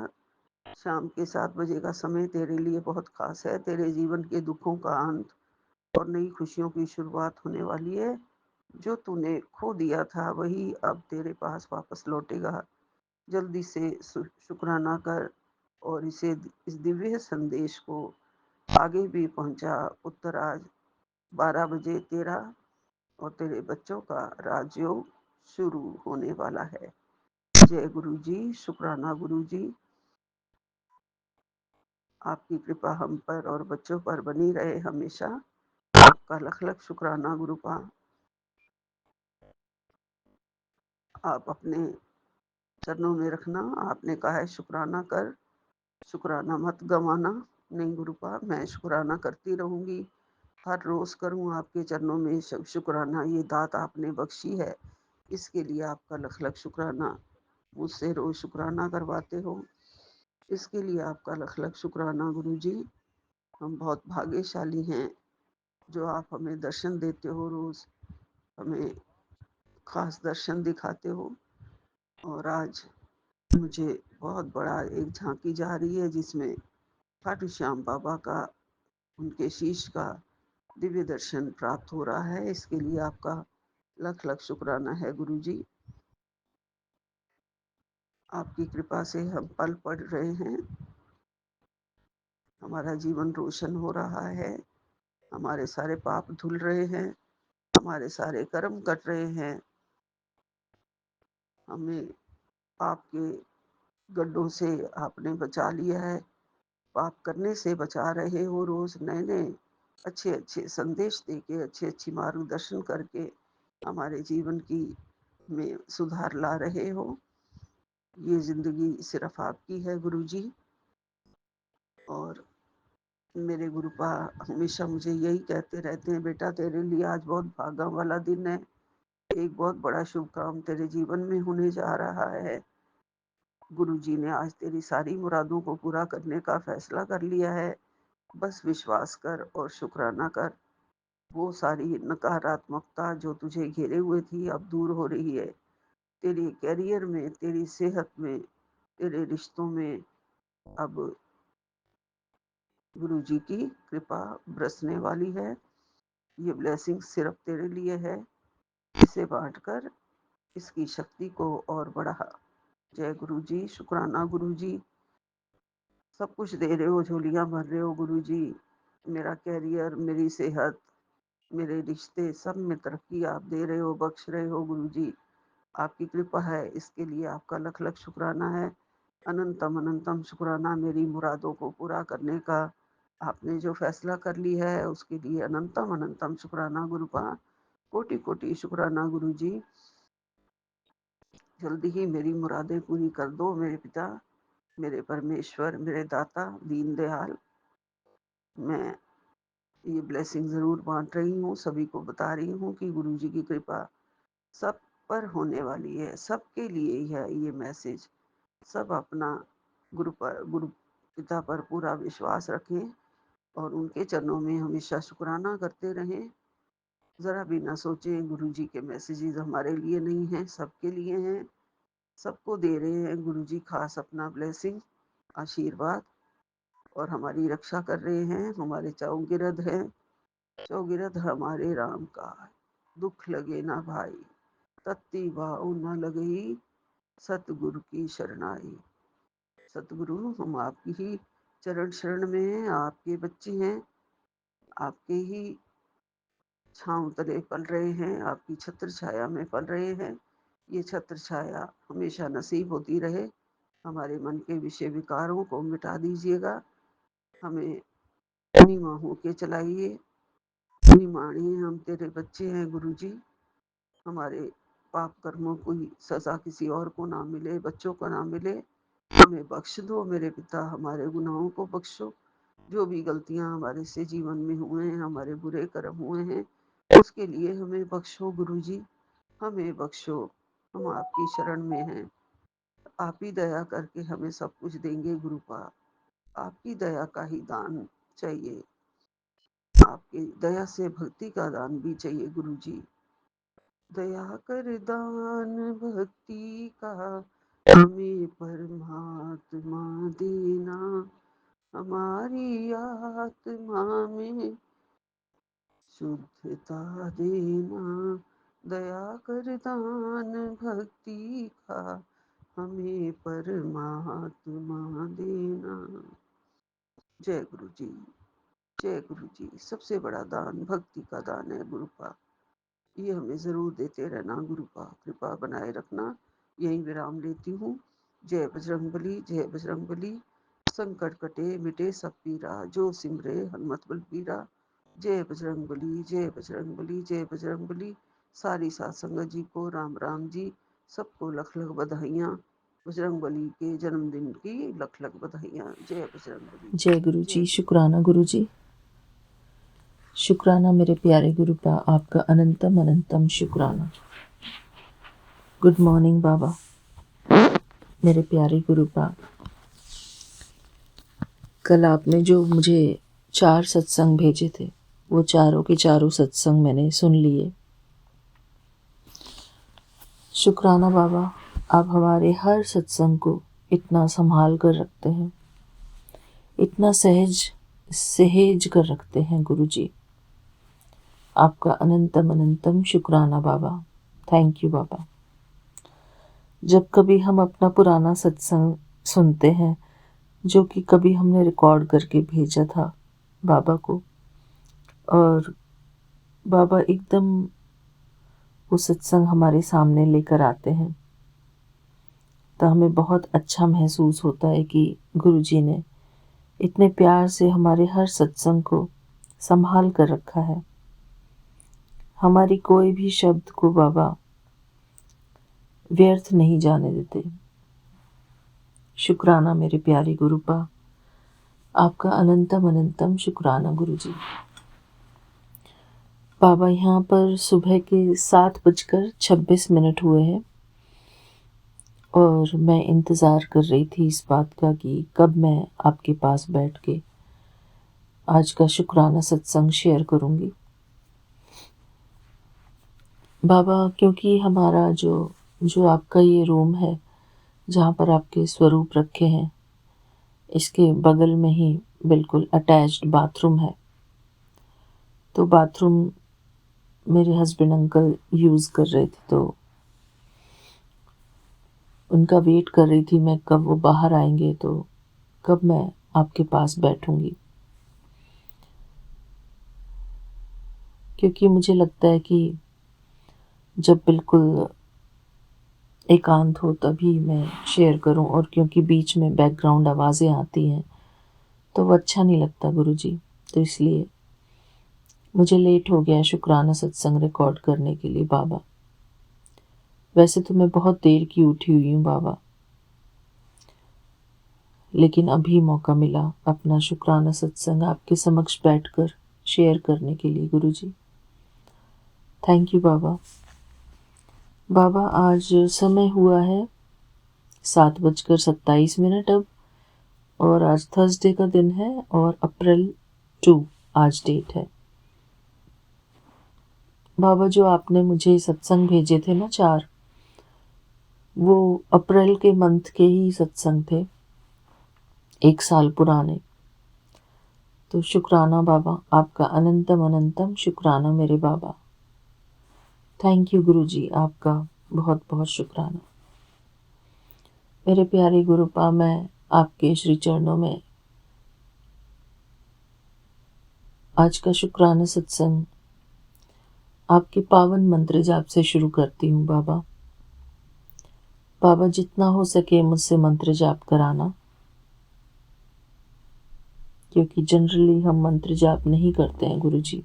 शाम के 7 बजे का समय तेरे लिए बहुत खास है। तेरे जीवन के दुखों का अंत और नई खुशियों की शुरुआत होने वाली है। जो तूने खो दिया था वही अब तेरे पास वापस लौटेगा। जल्दी से शुक्राना कर और इस दिव्य संदेश को आगे भी पहुंचा। पुत्र, आज 12 बजे तेरा और तेरे बच्चों का राजयोग शुरू होने वाला है। जय गुरु जी, शुक्राना गुरु जी। आपकी कृपा हम पर और बच्चों पर बनी रहे हमेशा। आपका लख लख शुक्राना गुरुपा। आप अपने चरणों में रखना। आपने कहा है शुक्राना कर, शुक्राना मत गंवाना। नहीं गुरुपा, मैं शुक्राना करती रहूंगी, हर रोज करूं आपके चरणों में शुक्राना। ये दात आपने बख्शी है, इसके लिए आपका लख लख शुक्राना। मुझसे रोज शुक्राना करवाते हो, इसके लिए आपका लख लख शुक्राना गुरु जी। हम बहुत भाग्यशाली हैं जो आप हमें दर्शन देते हो, रोज हमें खास दर्शन दिखाते हो। और आज मुझे बहुत बड़ा एक झांकी जा रही है, जिसमें खाटू श्याम बाबा का, उनके शीश का दिव्य दर्शन प्राप्त हो रहा है। इसके लिए आपका लख लख शुक्राना है गुरु जी। आपकी कृपा से हम पल पढ़ रहे हैं, हमारा जीवन रोशन हो रहा है, हमारे सारे पाप धुल रहे हैं, हमारे सारे कर्म कट रहे हैं। हमें पाप के गड्ढों से आपने बचा लिया है। पाप करने से बचा रहे हो, रोज नए नए अच्छे अच्छे संदेश देके, अच्छे अच्छी मार्गदर्शन करके हमारे जीवन की में सुधार ला रहे हो। ये जिंदगी सिर्फ आपकी है गुरु जी। और मेरे गुरुपा हमेशा मुझे यही कहते रहते हैं, बेटा तेरे लिए आज बहुत भागा वाला दिन है। एक बहुत बड़ा शुभ काम तेरे जीवन में होने जा रहा है। गुरु जी ने आज तेरी सारी मुरादों को पूरा करने का फैसला कर लिया है। बस विश्वास कर और शुक्राना कर। वो सारी नकारात्मकता जो तुझे घेरे हुए थी, अब दूर हो रही है। तेरे करियर में, तेरी सेहत में, तेरे रिश्तों में अब गुरु जी की कृपा बरसने वाली है। ये ब्लेसिंग सिर्फ तेरे लिए है। इसे बांटकर इसकी शक्ति को और बढ़ा। जय गुरु जी, शुक्राना गुरु जी। सब कुछ दे रहे हो, झोलियां भर रहे हो गुरु जी। मेरा कैरियर, मेरी सेहत, मेरे रिश्ते, सब में तरक्की आप दे रहे हो, बख्श रहे हो गुरु जी। आपकी कृपा है, इसके लिए आपका लख लख शुक्राना है। अनंतम अनंतम शुक्राना मेरी मुरादों को पूरा करने का आपने जो फैसला कर ली है, उसके लिए अनंतम अनंतम शुक्राना गुरुपा। कोटि कोटि शुक्राना गुरु जी। जल्दी ही मेरी मुरादें पूरी कर दो मेरे पिता, मेरे परमेश्वर, मेरे दाता दीन दयाल। मैं ये ब्लेसिंग ज़रूर बांट रही हूँ, सभी को बता रही हूँ कि गुरु जी की कृपा सब पर होने वाली है, सबके लिए ही है ये मैसेज। सब अपना गुरु पिता पर पूरा विश्वास रखें और उनके चरणों में हमेशा शुक्राना करते रहें। ज़रा भी ना सोचें गुरु जी के मैसेजेस हमारे लिए नहीं हैं, सबके लिए हैं। सबको दे रहे हैं गुरु जी खास अपना ब्लेसिंग, आशीर्वाद, और हमारी रक्षा कर रहे हैं। हमारे चौगिरद हैं, चौगिरद हमारे राम का। दुख लगे ना भाई, तत्ती बाऊ न लगई, सतगुरु की शरणाई। सतगुरु, हम आपकी ही चरण शरण में हैं, आपके बच्चे हैं, आपके ही छांव तले पल रहे हैं, आपकी छत्र छाया में पल रहे हैं। ये छत्र छाया हमेशा नसीब होती रहे। हमारे मन के विषय विकारों को मिटा दीजिएगा, हमें निमा होके चलाइए। निमाणिए, हम तेरे बच्चे हैं गुरु जी। हमारे पाप कर्मों की सजा किसी और को ना मिले, बच्चों को ना मिले। हमें बख्श दो मेरे पिता, हमारे गुनाहों को बख्शो। जो भी गलतियां हमारे से जीवन में हुए हैं, हमारे बुरे कर्म हुए हैं, उसके लिए हमें बख्शो गुरु जी, हमें बख्शो। हम आपकी शरण में हैं, आप ही दया करके हमें सब कुछ देंगे गुरुपा। आपकी दया का ही दान चाहिए, आपकी दया से भक्ति का दान भी चाहिए गुरु जी। दया कर दान भक्ति का हमें परमात्मा देना, हमारी आत्मा में शुद्धता देना। दया कर दान भक्ति का हमें परमात्मा देना। जय गुरु जी, जय गुरु जी। सबसे बड़ा दान भक्ति का दान है गुरुपा, ये हमें ज़रूर देते रहना गुरुपा, कृपा बनाए रखना। यही विराम लेती हूँ। जय बजरंगबली, जय बजरंगबली। संकट कटे मिटे सब पीरा, जो सिमरे हनुमत बलबीरा। जय बजरंगबली, जय बजरंगबली, जय बजरंगबली। सारी सात संगत जी को राम राम जी, सबको लख लख बधाइयाँ। बजरंगबली के जन्मदिन की लख लख बधाइयाँ। जय बजरंगबली। जय गुरु जी, शुक्राना गुरु जी, शुक्राना मेरे प्यारे गुरुपा, आपका अनंतम अनंतम शुक्राना। गुड मॉर्निंग बाबा, मेरे प्यारे गुरुपा। कल आपने जो मुझे 4 सत्संग भेजे थे, वो चारों के चारों सत्संग मैंने सुन लिए। शुक्राना बाबा, आप हमारे हर सत्संग को इतना संभाल कर रखते हैं, इतना सहेज कर रखते हैं गुरु जी। आपका अनंतम अनंतम शुक्राना बाबा। थैंक यू बाबा। जब कभी हम अपना पुराना सत्संग सुनते हैं, जो कि कभी हमने रिकॉर्ड करके भेजा था बाबा को, और बाबा एकदम वो सत्संग हमारे सामने लेकर आते हैं, तो हमें बहुत अच्छा महसूस होता है कि गुरु जी ने इतने प्यार से हमारे हर सत्संग को संभाल कर रखा है। हमारी कोई भी शब्द को बाबा व्यर्थ नहीं जाने देते। शुक्राना मेरे प्यारे गुरुपा, आपका अनंतम अनंतम शुक्राना गुरु जी। बाबा, यहाँ पर सुबह के 7:26 हुए हैं और मैं इंतज़ार कर रही थी इस बात का कि कब मैं आपके पास बैठ के आज का शुक्राना सत्संग शेयर करूँगी। बाबा, क्योंकि हमारा जो आपका ये रूम है, जहाँ पर आपके स्वरूप रखे हैं, इसके बगल में ही बिल्कुल अटैच्ड बाथरूम है। तो बाथरूम मेरे हस्बैंड अंकल यूज़ कर रहे थे, तो उनका वेट कर रही थी मैं कब वो बाहर आएंगे, तो कब मैं आपके पास बैठूंगी। क्योंकि मुझे लगता है कि जब बिल्कुल एकांत हो तभी मैं शेयर करूं, और क्योंकि बीच में बैकग्राउंड आवाज़ें आती हैं तो वो अच्छा नहीं लगता गुरुजी, तो इसलिए मुझे लेट हो गया शुक्राना सत्संग रिकॉर्ड करने के लिए बाबा। वैसे तो मैं बहुत देर की उठी हुई हूँ बाबा, लेकिन अभी मौका मिला अपना शुक्राना सत्संग आपके समक्ष बैठकर शेयर करने के लिए गुरुजी। थैंक यू बाबा। बाबा आज समय हुआ है 7:27 अब, और आज थर्सडे का दिन है और अप्रैल 2 आज डेट है। बाबा जो आपने मुझे सत्संग भेजे थे ना 4, वो अप्रैल के मंथ के ही सत्संग थे, 1 साल पुराने। तो शुक्राना बाबा, आपका अनंतम अनंतम शुक्राना मेरे बाबा। थैंक यू गुरुजी, आपका बहुत बहुत शुक्राना। मेरे प्यारे गुरुपा, मैं आपके श्री चरणों में आज का शुक्राना सत्संग आपके पावन मंत्र जाप से शुरू करती हूँ बाबा। बाबा जितना हो सके मुझसे मंत्र जाप कराना, क्योंकि जनरली हम मंत्र जाप नहीं करते हैं गुरुजी।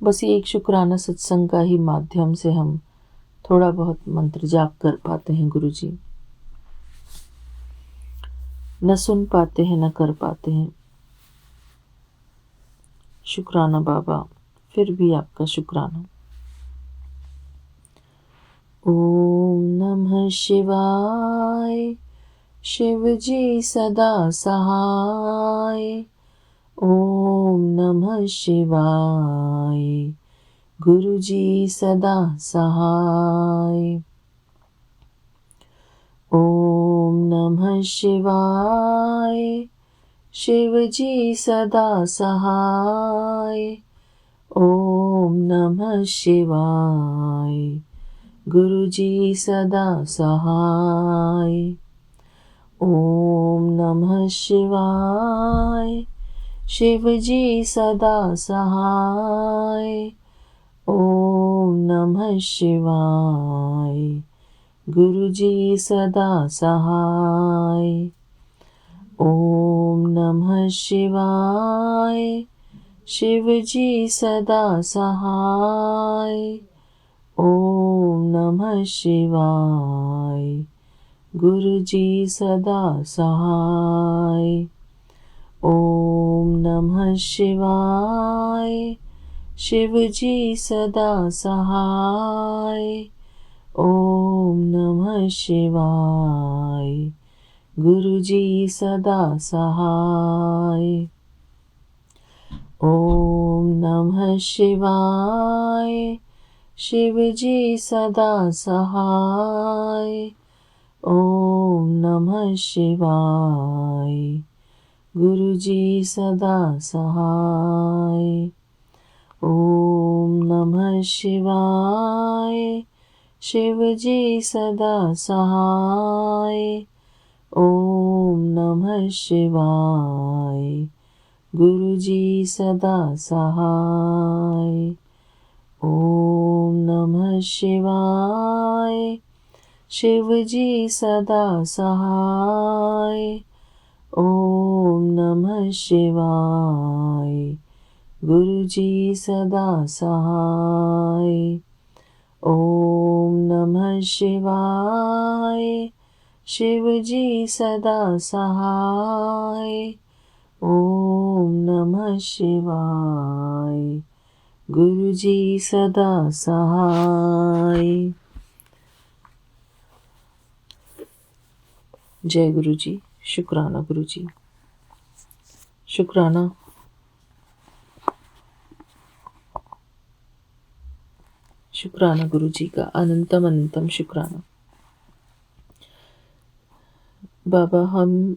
बस ये एक शुक्राना सत्संग का ही माध्यम से हम थोड़ा बहुत मंत्र जाप कर पाते हैं गुरुजी। न सुन पाते हैं न कर पाते हैं। शुक्राना बाबा, फिर भी आपका शुक्राना। ओम नमः शिवाय, शिव जी सदा सहाय। ओम नमः शिवाय, गुरु जी सदा सहाय। ओम नमः शिवाय, शिव जी सदा सहाय। ओम नमः शिवाय, गुरु जी सदा सहाय। ओम नमः शिवाय, शिव जी सदा सहाय। ओम नमः शिवाय, गुरु जी सदा सहाय। ओम नमः शिवाय, शिव जी सदा सहाय। ओम नमः शिवाय, गुरु जी सदा सहाय। ओम नमः शिवाय, शिव जी सदा सहाय। ओम नमः शिवाय, गुरु जी सदा सहाय। ओम नमः शिवाय, शिव जी सदा सहाय। ओम नमः शिवाय, गुरु जी सदा सहाय। ओम नमः शिवाय, शिव जी सदा सहाय। ओम नमः शिवाय, गुरु जी सदा सहाय। ओम नमः शिवाय, शिव जी सदा सहाय। ओम नमः शिवाय, गुरु जी सदा सहाय। ओम नमः शिवाय, शिव जी सदा सहाय। ओम नमः शिवाय, गुरु जी सदा सहाय। जय गुरु जी। शुक्राना गुरु जी। शुक्राना। शुक्राना गुरु जी का अनंतम अनंतम शुक्राना। बाबा, हम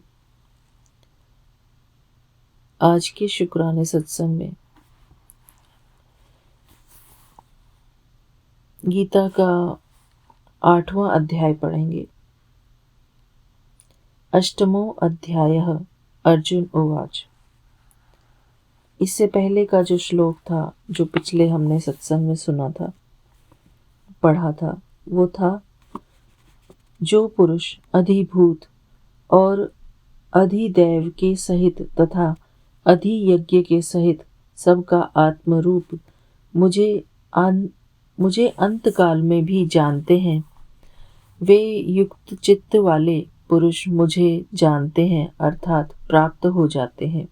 आज के शुक्राने सत्संग में गीता का 8वां अध्याय पढ़ेंगे। अष्टमो अध्यायः अर्जुन उवाच। इससे पहले का जो श्लोक था, जो पिछले हमने सत्संग में सुना था, पढ़ा था, वो था जो पुरुष अधिभूत और अधिदैव के सहित तथा अधियज्ञ के सहित सबका आत्मरूप मुझे अंतकाल में भी जानते हैं, वे युक्त चित्त वाले पुरुष मुझे जानते हैं अर्थात प्राप्त हो जाते हैं।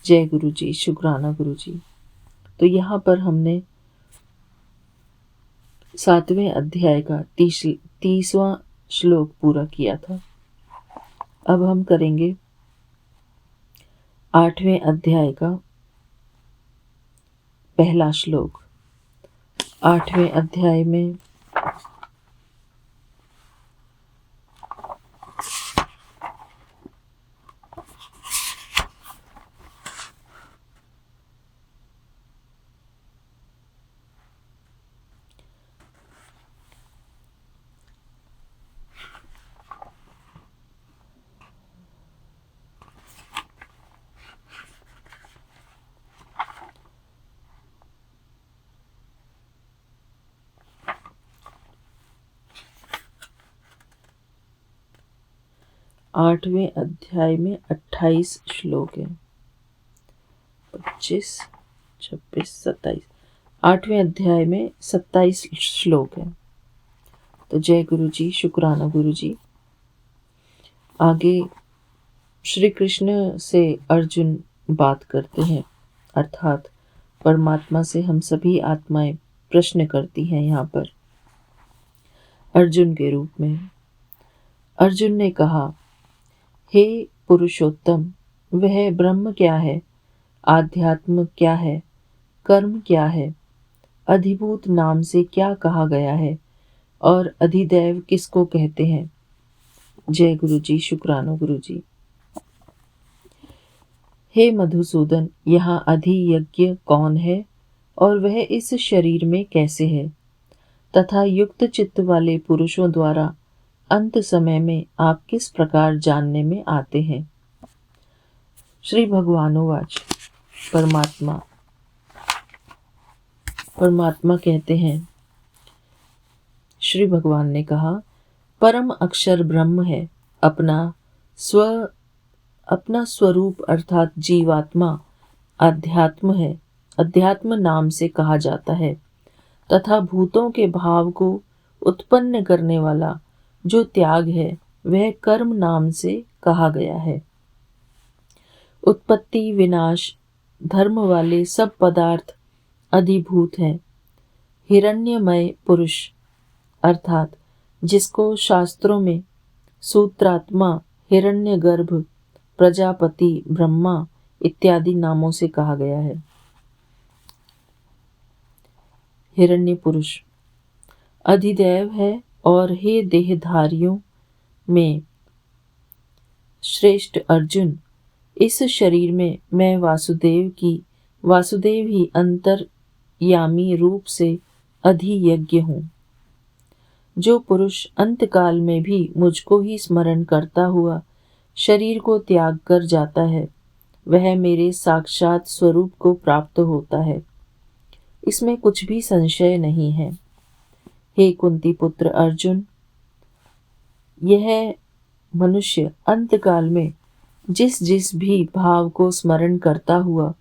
जय गुरु जी, शुक्राना गुरु जी। तो यहाँ पर हमने 7वें अध्याय का 30वां श्लोक पूरा किया था। अब हम करेंगे 8वें अध्याय का पहला श्लोक। 8वें अध्याय में आठवें अध्याय में 28 श्लोक है। 25, 26, 27। 8वें अध्याय में 27 श्लोक है। तो जय गुरु जी, शुक्राना गुरु जी। आगे श्री कृष्ण से अर्जुन बात करते हैं, अर्थात परमात्मा से हम सभी आत्माएं प्रश्न करती हैं। यहाँ पर अर्जुन के रूप में अर्जुन ने कहा, हे पुरुषोत्तम, वह ब्रह्म क्या है, आध्यात्म क्या है, कर्म क्या है, अधिभूत नाम से क्या कहा गया है और अधिदैव किसको कहते हैं। जय गुरु जी, शुक्राना गुरु जी। हे मधुसूदन, यहाँ अधियज्ञ कौन है और वह इस शरीर में कैसे है, तथा युक्त चित्त वाले पुरुषों द्वारा अंत समय में आप किस प्रकार जानने में आते हैं। श्री भगवानोवाच, परमात्मा कहते हैं, श्री भगवान ने कहा, परम अक्षर ब्रह्म है, अपना स्वरूप अर्थात जीवात्मा अध्यात्म है, अध्यात्म नाम से कहा जाता है, तथा भूतों के भाव को उत्पन्न करने वाला जो त्याग है वह कर्म नाम से कहा गया है। उत्पत्ति विनाश धर्म वाले सब पदार्थ अधिभूत हैं। हिरण्यमय पुरुष अर्थात जिसको शास्त्रों में सूत्रात्मा, हिरण्यगर्भ, प्रजापति, ब्रह्मा इत्यादि नामों से कहा गया है। हिरण्य पुरुष अधिदैव है और हे देहधारियों में श्रेष्ठ अर्जुन, इस शरीर में मैं वासुदेव ही अंतर्यामी रूप से अधियज्ञ हूँ। जो पुरुष अंतकाल में भी मुझको ही स्मरण करता हुआ शरीर को त्याग कर जाता है, वह मेरे साक्षात स्वरूप को प्राप्त होता है, इसमें कुछ भी संशय नहीं है। हे कुंती पुत्र अर्जुन, यह मनुष्य अंतकाल में जिस भी भाव को स्मरण करता हुआ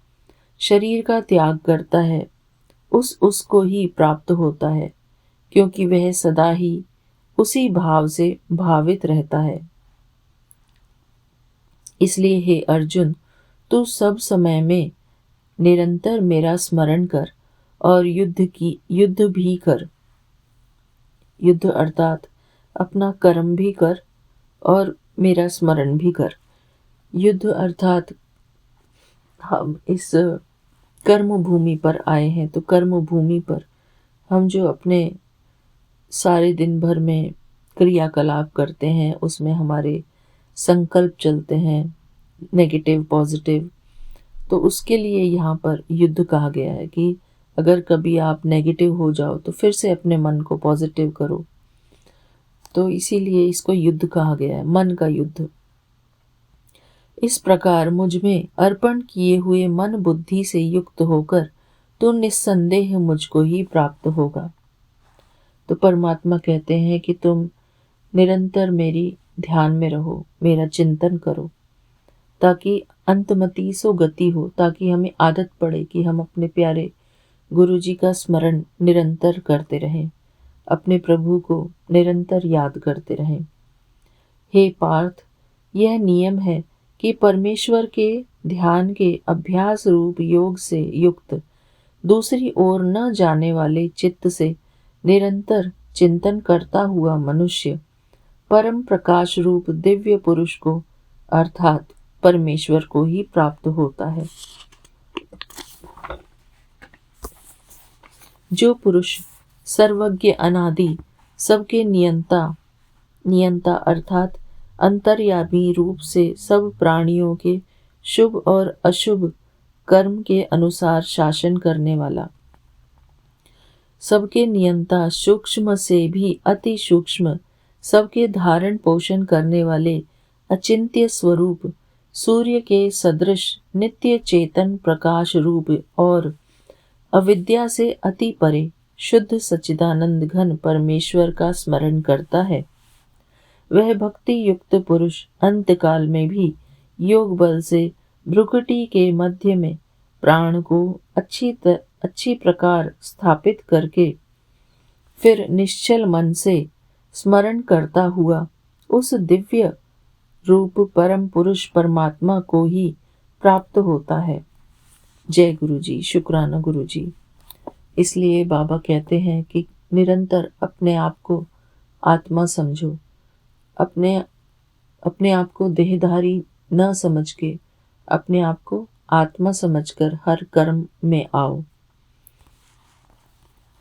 शरीर का त्याग करता है, उसको ही प्राप्त होता है, क्योंकि वह सदा ही उसी भाव से भावित रहता है। इसलिए हे अर्जुन, तू सब समय में निरंतर मेरा स्मरण कर और युद्ध भी कर। युद्ध अर्थात अपना कर्म भी कर और मेरा स्मरण भी कर। युद्ध अर्थात हम इस कर्म भूमि पर आए हैं, तो कर्म भूमि पर हम जो अपने सारे दिन भर में क्रियाकलाप करते हैं, उसमें हमारे संकल्प चलते हैं, नेगेटिव पॉजिटिव, तो उसके लिए यहाँ पर युद्ध कहा गया है कि अगर कभी आप नेगेटिव हो जाओ तो फिर से अपने मन को पॉजिटिव करो। तो इसीलिए इसको युद्ध कहा गया है, मन का युद्ध। इस प्रकार मुझ में अर्पण किए हुए मन बुद्धि से युक्त होकर तो निस्संदेह मुझको ही प्राप्त होगा। तो परमात्मा कहते हैं कि तुम निरंतर मेरी ध्यान में रहो, मेरा चिंतन करो, ताकि अंतमति सो गति हो, ताकि हमें आदत पड़े कि हम अपने प्यारे गुरु जी का स्मरण निरंतर करते रहें, अपने प्रभु को निरंतर याद करते रहें। हे पार्थ, यह नियम है कि परमेश्वर के ध्यान के अभ्यास रूप योग से युक्त दूसरी ओर न जाने वाले चित्त से निरंतर चिंतन करता हुआ मनुष्य परम प्रकाश रूप दिव्य पुरुष को अर्थात परमेश्वर को ही प्राप्त होता है। जो पुरुष सर्वज्ञ अनादि सबके नियंता अर्थात अंतर्यामी रूप से सब प्राणियों के शुभ और अशुभ कर्म के अनुसार शासन करने वाला, सबके नियंता, सूक्ष्म से भी अति सूक्ष्म, सबके धारण पोषण करने वाले अचिंत्य स्वरूप सूर्य के सदृश नित्य चेतन प्रकाश रूप और अविद्या से अति परे शुद्ध सच्चिदानंद घन परमेश्वर का स्मरण करता है, वह भक्ति युक्त पुरुष अंतकाल में भी योग बल से भ्रुकुटी के मध्य में प्राण को अच्छी प्रकार स्थापित करके फिर निश्चल मन से स्मरण करता हुआ उस दिव्य रूप परम पुरुष परमात्मा को ही प्राप्त होता है। जय गुरु जी, शुक्राना गुरु जी। इसलिए बाबा कहते हैं कि निरंतर अपने आप को आत्मा समझो, अपने आप को देहधारी न समझ के अपने आप को आत्मा समझकर हर कर्म में आओ।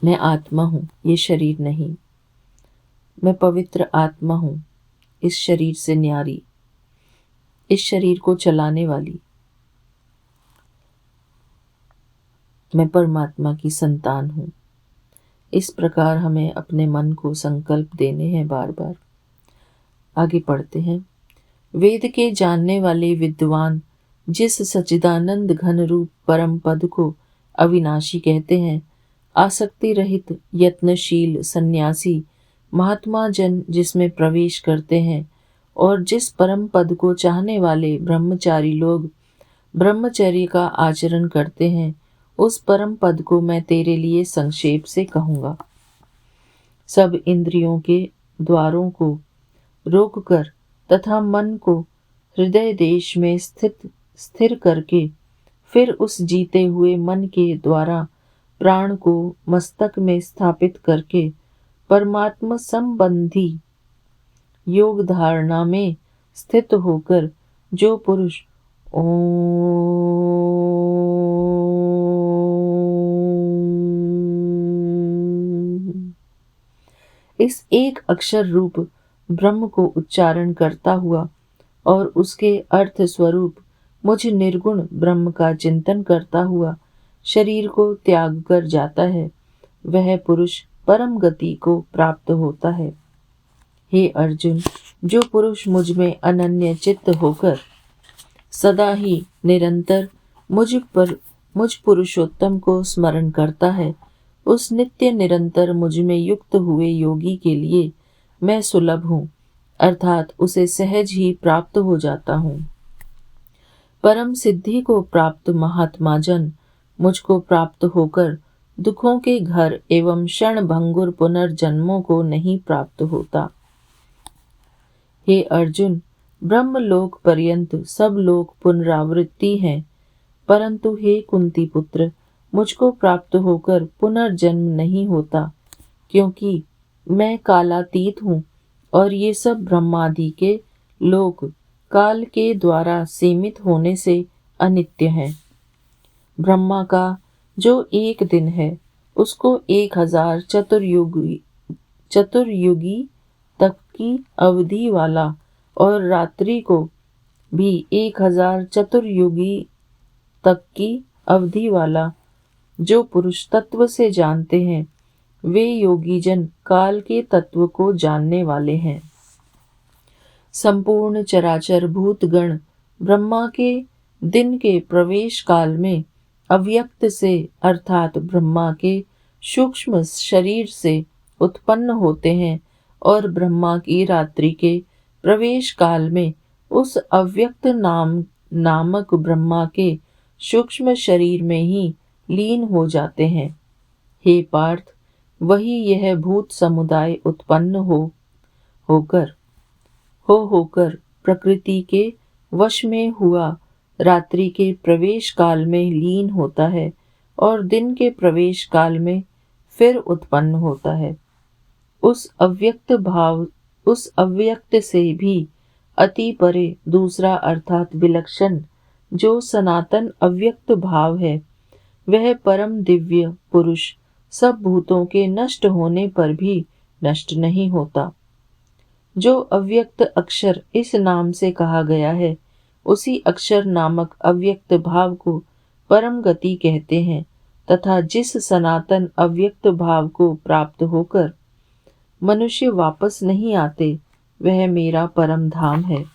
मैं आत्मा हूँ, ये शरीर नहीं। मैं पवित्र आत्मा हूँ, इस शरीर से न्यारी, इस शरीर को चलाने वाली। मैं परमात्मा की संतान हूँ। इस प्रकार हमें अपने मन को संकल्प देने हैं बार बार। आगे पढ़ते हैं। वेद के जानने वाले विद्वान जिस सच्चिदानंद घन रूप परम पद को अविनाशी कहते हैं, आसक्ति रहित यत्नशील सन्यासी महात्मा जन जिसमें प्रवेश करते हैं और जिस परम पद को चाहने वाले ब्रह्मचारी लोग ब्रह्मचर्य का आचरण करते हैं, उस परम पद को मैं तेरे लिए संक्षेप से कहूँगा। सब इंद्रियों के द्वारों को रोककर तथा मन को हृदय देश में स्थिर करके फिर उस जीते हुए मन के द्वारा प्राण को मस्तक में स्थापित करके परमात्मा संबंधी योग धारणा में स्थित होकर जो पुरुष इस एक अक्षर रूप ब्रह्म को उच्चारण करता हुआ और उसके अर्थ स्वरूप मुझ निर्गुण ब्रह्म का चिंतन करता हुआ शरीर को त्याग कर जाता है, वह पुरुष परम गति को प्राप्त होता है। हे अर्जुन, जो पुरुष मुझ में अनन्य चित्त होकर सदा ही निरंतर मुझ पुरुषोत्तम को स्मरण करता है, उस नित्य निरंतर मुझ में युक्त हुए योगी के लिए मैं सुलभ हूँ, अर्थात उसे सहज ही प्राप्त हो जाता हूँ। परम सिद्धि को प्राप्त महात्मा जन मुझको प्राप्त होकर दुखों के घर एवं क्षण भंगुर पुनर्जन्मों को नहीं प्राप्त होता। हे अर्जुन, ब्रह्मलोक पर्यंत सब लोग पुनरावृत्ति हैं, परंतु हे कुंती पुत्र, मुझको प्राप्त होकर पुनर्जन्म नहीं होता, क्योंकि मैं कालातीत हूँ और ये सब ब्रह्मादि के लोक काल के द्वारा सीमित होने से अनित्य हैं। ब्रह्मा का जो एक दिन है, उसको 1000 चतुर्युगी तक की अवधि वाला और रात्रि को भी 1000 चतुर्युगी तक की अवधि वाला जो पुरुष तत्व से जानते हैं, वे योगी जन काल के तत्व को जानने वाले हैं। संपूर्ण चराचर भूतगण ब्रह्मा के दिन के प्रवेश काल में अव्यक्त से अर्थात ब्रह्मा के सूक्ष्म शरीर से उत्पन्न होते हैं और ब्रह्मा की रात्रि के प्रवेश काल में उस अव्यक्त नामक ब्रह्मा के सूक्ष्म शरीर में ही लीन हो जाते हैं। हे पार्थ, वही यह भूत समुदाय उत्पन्न होकर प्रकृति के वश में हुआ रात्रि के प्रवेश काल में लीन होता है और दिन के प्रवेश काल में फिर उत्पन्न होता है। उस अव्यक्त से भी अति परे दूसरा अर्थात विलक्षण जो सनातन अव्यक्त भाव है, वह परम दिव्य पुरुष सब भूतों के नष्ट होने पर भी नष्ट नहीं होता। जो अव्यक्त अक्षर इस नाम से कहा गया है, उसी अक्षर नामक अव्यक्त भाव को परम गति कहते हैं तथा जिस सनातन अव्यक्त भाव को प्राप्त होकर मनुष्य वापस नहीं आते, वह मेरा परम धाम है।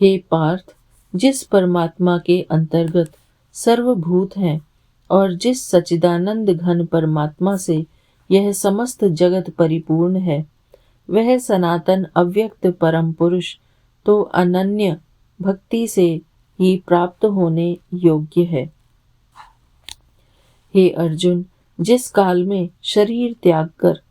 हे पार्थ, जिस परमात्मा के अंतर्गत सर्वभूत हैं और जिस सच्चिदानंद घन परमात्मा से यह समस्त जगत परिपूर्ण है, वह सनातन अव्यक्त परम पुरुष तो अनन्य भक्ति से ही प्राप्त होने योग्य है। हे अर्जुन, जिस काल में शरीर त्याग कर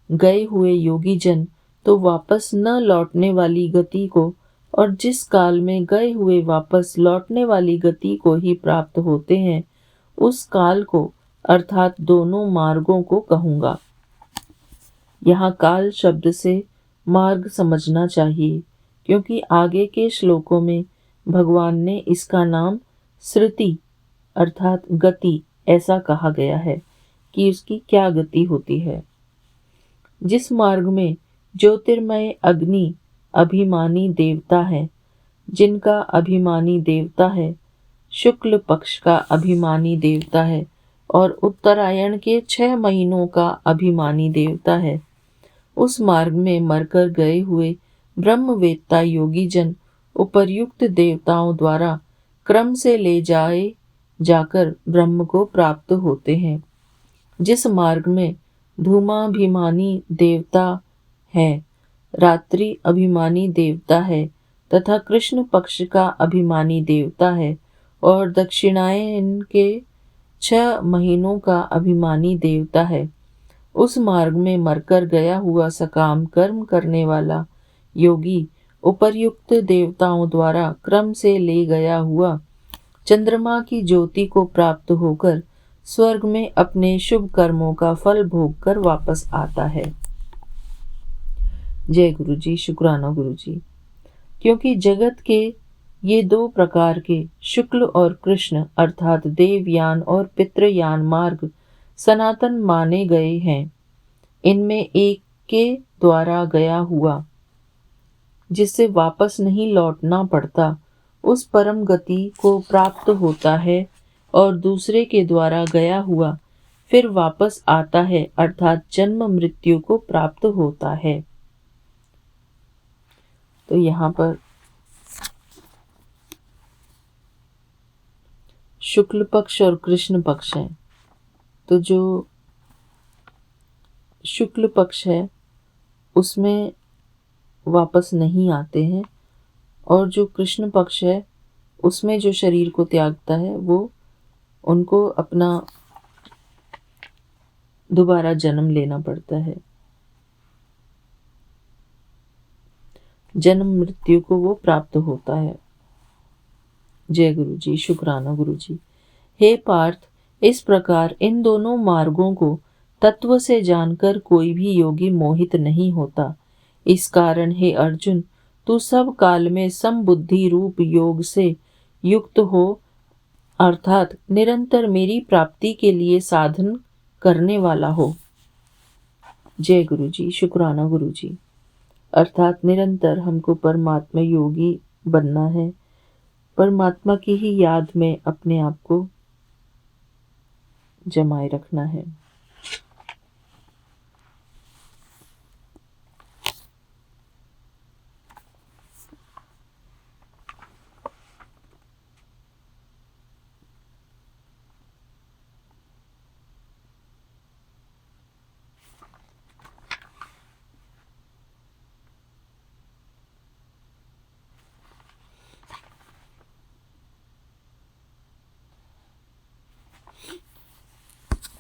गए हुए योगी जन तो वापस न लौटने वाली गति को और जिस काल में गए हुए वापस लौटने वाली गति को ही प्राप्त होते हैं, उस काल को अर्थात दोनों मार्गों को कहूँगा। यहाँ काल शब्द से मार्ग समझना चाहिए, क्योंकि आगे के श्लोकों में भगवान ने इसका नाम श्रुति अर्थात गति ऐसा कहा गया है कि उसकी क्या गति होती है। जिस मार्ग में ज्योतिर्मय अग्नि अभिमानी देवता है, जिनका अभिमानी देवता है, शुक्ल पक्ष का अभिमानी देवता है और उत्तरायण के 6 महीनों का अभिमानी देवता है, उस मार्ग में मरकर गए हुए ब्रह्मवेत्ता योगी जन उपर्युक्त देवताओं द्वारा क्रम से ले जाकर ब्रह्म को प्राप्त होते हैं। जिस मार्ग में धूमाभिमानी देवता है, रात्रि अभिमानी देवता है तथा कृष्ण पक्ष का अभिमानी देवता है और दक्षिणायन के 6 महीनों का अभिमानी देवता है, उस मार्ग में मरकर गया हुआ सकाम कर्म करने वाला योगी उपर्युक्त देवताओं द्वारा क्रम से ले गया हुआ चंद्रमा की ज्योति को प्राप्त होकर स्वर्ग में अपने शुभ कर्मों का फल भोग कर वापस आता है। जय गुरु जी, शुक्राना गुरु जी। क्योंकि जगत के ये 2 प्रकार के शुक्ल और कृष्ण अर्थात देवयान और पितृयान मार्ग सनातन माने गए हैं, इनमें एक के द्वारा गया हुआ जिससे वापस नहीं लौटना पड़ता, उस परम गति को प्राप्त होता है और दूसरे के द्वारा गया हुआ फिर वापस आता है अर्थात जन्म मृत्यु को प्राप्त होता है। तो यहाँ पर शुक्ल पक्ष और कृष्ण पक्ष है। तो जो शुक्ल पक्ष है उसमें वापस नहीं आते हैं और जो कृष्ण पक्ष है उसमें जो शरीर को त्यागता है वो उनको अपना दोबारा जन्म लेना पड़ता है, जन्म मृत्यु को वो प्राप्त होता है। जय गुरु जी, शुक्राना गुरु जी। हे पार्थ, इस प्रकार इन दोनों मार्गों को तत्व से जानकर कोई भी योगी मोहित नहीं होता। इस कारण हे अर्जुन, तू सब काल में समबुद्धि रूप योग से युक्त हो अर्थात निरंतर मेरी प्राप्ति के लिए साधन करने वाला हो। जय गुरु जी, शुक्राना गुरु जी। अर्थात निरंतर हमको परमात्मा योगी बनना है, परमात्मा की ही याद में अपने आप को जमाए रखना है।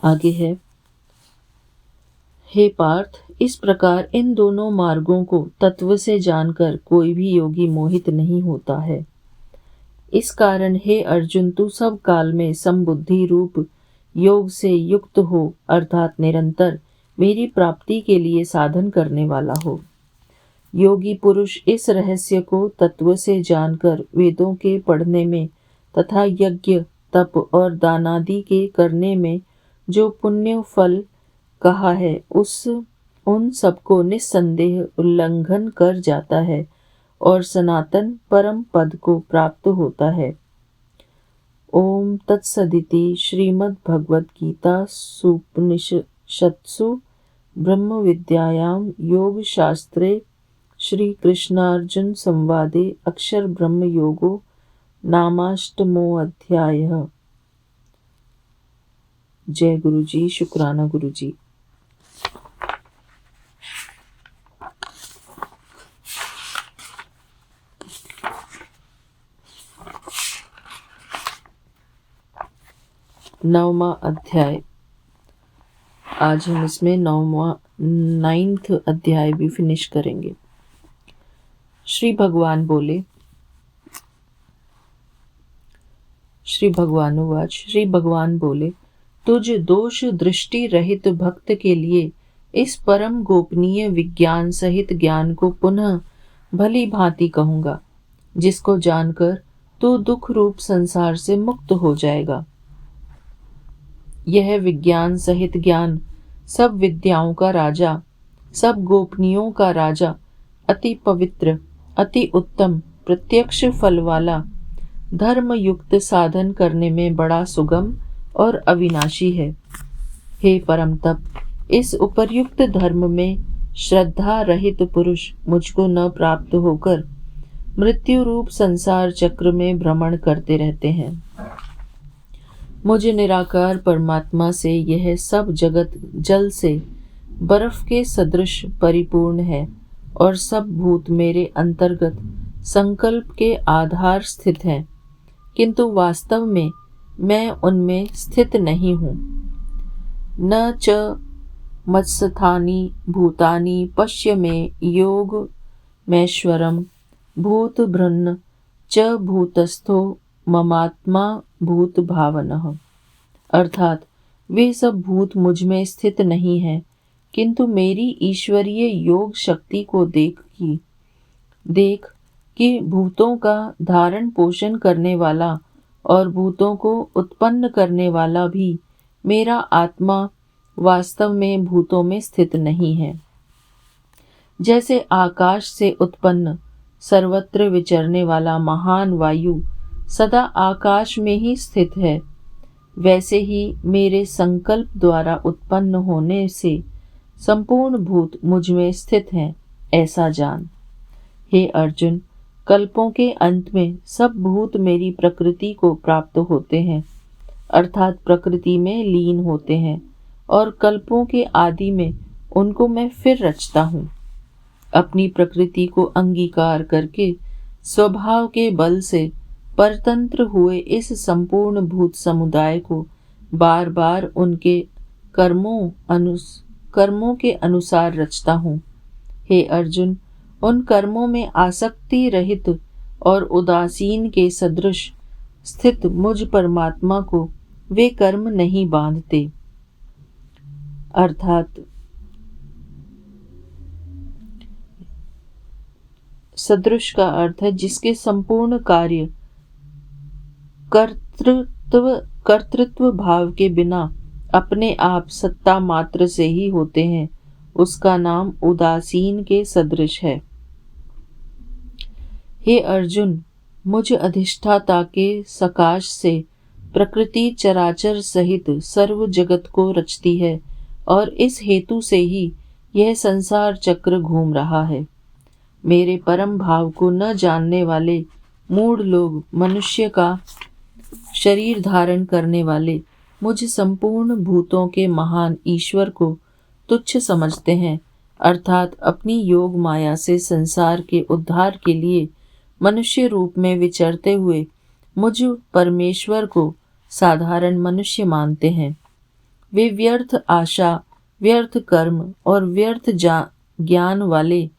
आगे है, हे पार्थ, इस प्रकार इन दोनों मार्गों को तत्व से जानकर कोई भी योगी मोहित नहीं होता है। इस कारण हे अर्जुन, तू सब काल में समबुद्धि रूप योग से युक्त हो, अर्थात निरंतर मेरी प्राप्ति के लिए साधन करने वाला हो। योगी पुरुष इस रहस्य को तत्व से जानकर वेदों के पढ़ने में तथा यज्ञ तप और दानादि के करने में जो पुण्य फल कहा है उन सबको निस्संदेह उल्लंघन कर जाता है और सनातन परम पद को प्राप्त होता है। ओम तत्सदिति श्रीमद् भगवद गीता सुपनिषत्सु ब्रह्म विद्यायां योग शास्त्रे श्री कृष्णार्जुन संवादे अक्षर ब्रह्म योगो नामाष्टमो अध्यायः। जय गुरु जी, शुक्राना गुरु जी। नववां अध्याय। आज हम इसमें 9th अध्याय भी फिनिश करेंगे। श्री भगवान बोले, श्री भगवान बोले, तुझ दोष दृष्टि रहित भक्त के लिए इस परम गोपनीय विज्ञान सहित ज्ञान को पुनः भली भांति कहूँगा, जिसको जानकर तू दुख रूप संसार से मुक्त हो जाएगा। यह विज्ञान सहित ज्ञान सब विद्याओं का राजा, सब गोपनीयों का राजा, अति पवित्र, अति उत्तम, प्रत्यक्ष फल वाला, धर्म युक्त साधन करने में बड़ा सुगम और अविनाशी है। हे परम तप, इस उपर्युक्त धर्म में श्रद्धा रहित पुरुष मुझको न प्राप्त होकर मृत्यु रूप संसार चक्र में भ्रमण करते रहते हैं। मुझे निराकार परमात्मा से यह सब जगत जल से बर्फ के सदृश परिपूर्ण है और सब भूत मेरे अंतर्गत संकल्प के आधार स्थित हैं, किंतु वास्तव में मैं उनमें स्थित नहीं हूँ। न च मत्स्थानि भूतानि पश्य में योग मैश्वरम भूत भृन्न च भूतस्थो ममात्मा भूत भावनः। अर्थात वे सब भूत मुझ में स्थित नहीं हैं, किंतु मेरी ईश्वरीय योग शक्ति को देख कि भूतों का धारण पोषण करने वाला और भूतों को उत्पन्न करने वाला भी मेरा आत्मा वास्तव में भूतों में स्थित नहीं है। जैसे आकाश से उत्पन्न सर्वत्र विचरने वाला महान वायु सदा आकाश में ही स्थित है, वैसे ही मेरे संकल्प द्वारा उत्पन्न होने से संपूर्ण भूत मुझ में स्थित हैं, ऐसा जान। हे अर्जुन, कल्पों के अंत में सब भूत मेरी प्रकृति को प्राप्त होते हैं, अर्थात प्रकृति में लीन होते हैं, और कल्पों के आदि में उनको मैं फिर रचता हूँ। अपनी प्रकृति को अंगीकार करके स्वभाव के बल से परतंत्र हुए इस संपूर्ण भूत समुदाय को बार बार उनके कर्मों के अनुसार रचता हूँ। हे अर्जुन, उन कर्मों में आसक्ति रहित और उदासीन के सदृश स्थित मुझ परमात्मा को वे कर्म नहीं बांधते। अर्थात सदृश का अर्थ है जिसके संपूर्ण कार्य कर्तृत्व भाव के बिना अपने आप सत्ता मात्र से ही होते हैं, उसका नाम उदासीन के सदृश है। हे अर्जुन, मुझ अधिष्ठाता के सकाश से प्रकृति चराचर सहित सर्व जगत को रचती है और इस हेतु से ही यह संसार चक्र घूम रहा है। मेरे परम भाव को न जानने वाले मूढ़ लोग मनुष्य का शरीर धारण करने वाले मुझ संपूर्ण भूतों के महान ईश्वर को तुच्छ समझते हैं, अर्थात अपनी योग माया से संसार के उद्धार के लिए मनुष्य रूप में विचरते हुए मुझ परमेश्वर को साधारण मनुष्य मानते हैं। वे व्यर्थ आशा, व्यर्थ कर्म और व्यर्थ ज्ञान वाले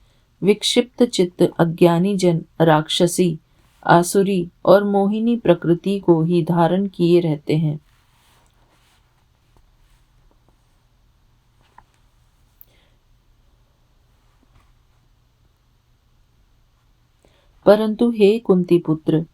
विक्षिप्त चित्त अज्ञानी जन राक्षसी, आसुरी और मोहिनी प्रकृति को ही धारण किए रहते हैं। परंतु हे कुंती पुत्र,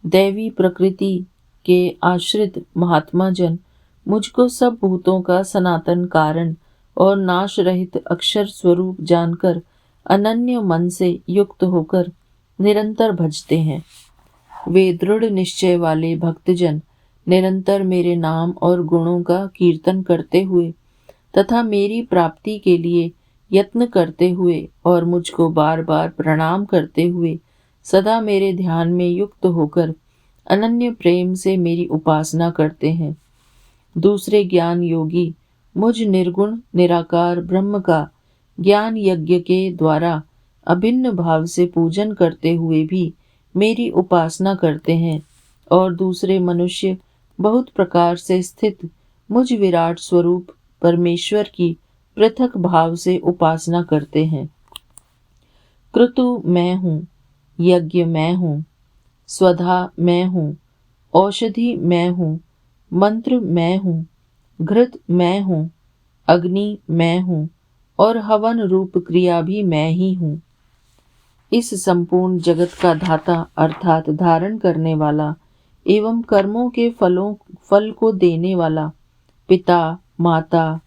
दैवी प्रकृति के आश्रित महात्मा जन मुझको सब भूतों का सनातन कारण और नाश रहित अक्षर स्वरूप जानकर अनन्य मन से युक्त होकर निरंतर भजते हैं। वे दृढ़ निश्चय वाले भक्तजन निरंतर मेरे नाम और गुणों का कीर्तन करते हुए तथा मेरी प्राप्ति के लिए यत्न करते हुए और मुझको बार बार प्रणाम करते हुए सदा मेरे ध्यान में युक्त होकर अनन्य प्रेम से मेरी उपासना करते हैं। दूसरे ज्ञान योगी मुझ निर्गुण निराकार ब्रह्म का ज्ञान यज्ञ के द्वारा अभिन्न भाव से पूजन करते हुए भी मेरी उपासना करते हैं, और दूसरे मनुष्य बहुत प्रकार से स्थित मुझ विराट स्वरूप परमेश्वर की पृथक भाव से उपासना करते हैं। क्रतु मैं हूँ, यज्ञ मैं हूँ, स्वधा मैं हूँ, औषधि मैं हूँ, मंत्र मैं हूँ, घृत मैं हूँ, अग्नि मैं हूँ और हवन रूप क्रिया भी मैं ही हूँ। इस संपूर्ण जगत का धाता अर्थात धारण करने वाला एवं कर्मों के फल को देने वाला पिता, माता,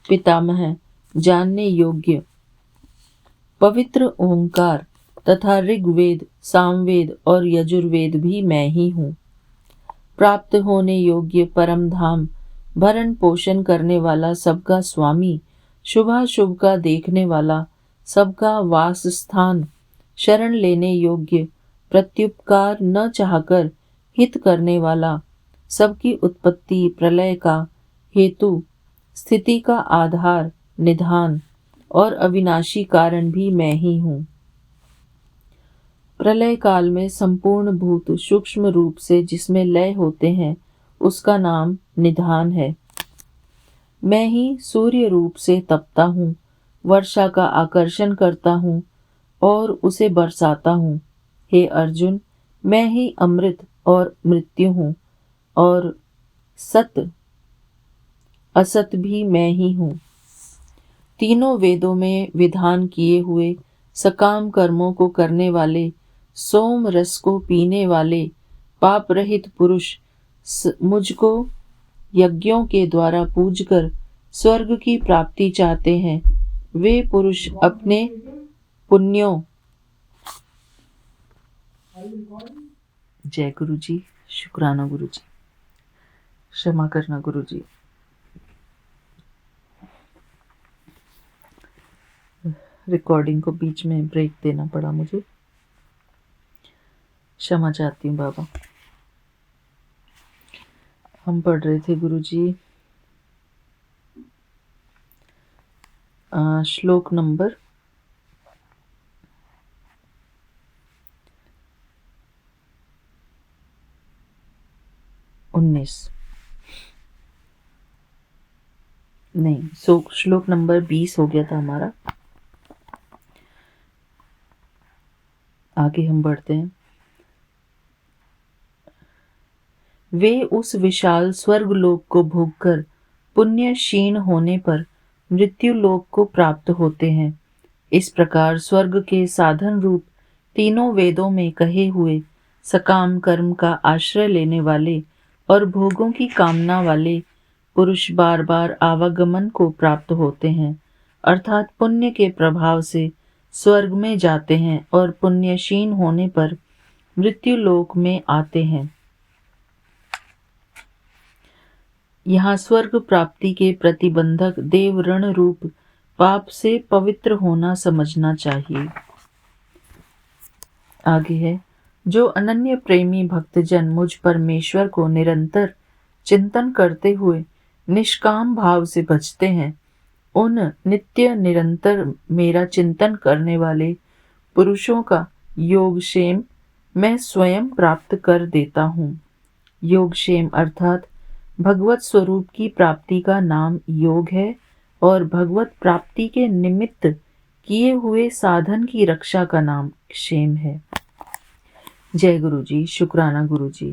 पितामह, जानने योग्य पवित्र ओंकार तथा ऋग्वेद, सामवेद और यजुर्वेद भी मैं ही हूँ। प्राप्त होने योग्य परम धाम, भरण पोषण करने वाला सबका स्वामी, शुभाशुभ का देखने वाला, सबका वास स्थान, शरण लेने योग्य, प्रत्युपकार न चाहकर हित करने वाला, सबकी उत्पत्ति प्रलय का हेतु, स्थिति का आधार, निधान और अविनाशी कारण भी मैं ही हूँ। प्रलय काल में संपूर्ण भूत सूक्ष्म रूप से जिसमें लय होते हैं उसका नाम निधान है। मैं ही सूर्य रूप से तपता हूँ, वर्षा का आकर्षण करता हूँ और उसे बरसाता हूँ। हे अर्जुन, मैं ही अमृत और मृत्यु हूँ और सत असत भी मैं ही हूँ। तीनों वेदों में विधान किए हुए सकाम कर्मों को करने वाले, सोम रस को पीने वाले पाप रहित पुरुष मुझको यज्ञों के द्वारा पूजकर स्वर्ग की प्राप्ति चाहते हैं। वे पुरुष अपने पुण्यों जय गुरु जी, शुक्राना गुरु जी, क्षमा करना गुरु जी। रिकॉर्डिंग को बीच में ब्रेक देना पड़ा मुझे, क्षमा चाहती हूँ बाबा। हम पढ़ रहे थे गुरु जी श्लोक नंबर 19 नहीं, श्लोक नंबर 20 हो गया था हमारा। आगे हम बढ़ते हैं। वे उस विशाल स्वर्ग लोक को भोगकर पुण्य क्षीण होने पर मृत्यु लोक को प्राप्त होते हैं। इस प्रकार स्वर्ग के साधन रूप तीनों वेदों में कहे हुए सकाम कर्म का आश्रय लेने वाले और भोगों की कामना वाले पुरुष बार बार आवागमन को प्राप्त होते हैं, अर्थात पुण्य के प्रभाव से स्वर्ग में जाते हैं और पुण्य क्षीण होने पर मृत्यु लोक में आते हैं। यहाँ स्वर्ग प्राप्ति के प्रतिबंधक देव ऋण रूप पाप से पवित्र होना समझना चाहिए। आगे है, जो अनन्य प्रेमी भक्तजन मुझ परमेश्वर को निरंतर चिंतन करते हुए निष्काम भाव से भजते हैं, उन नित्य निरंतर मेरा चिंतन करने वाले पुरुषों का योगक्षेम मैं स्वयं प्राप्त कर देता हूँ। योगक्षेम अर्थात भगवत स्वरूप की प्राप्ति का नाम योग है और भगवत प्राप्ति के निमित्त किए हुए साधन की रक्षा का नाम क्षेम है। जय गुरु जी। शुक्राना गुरु जी।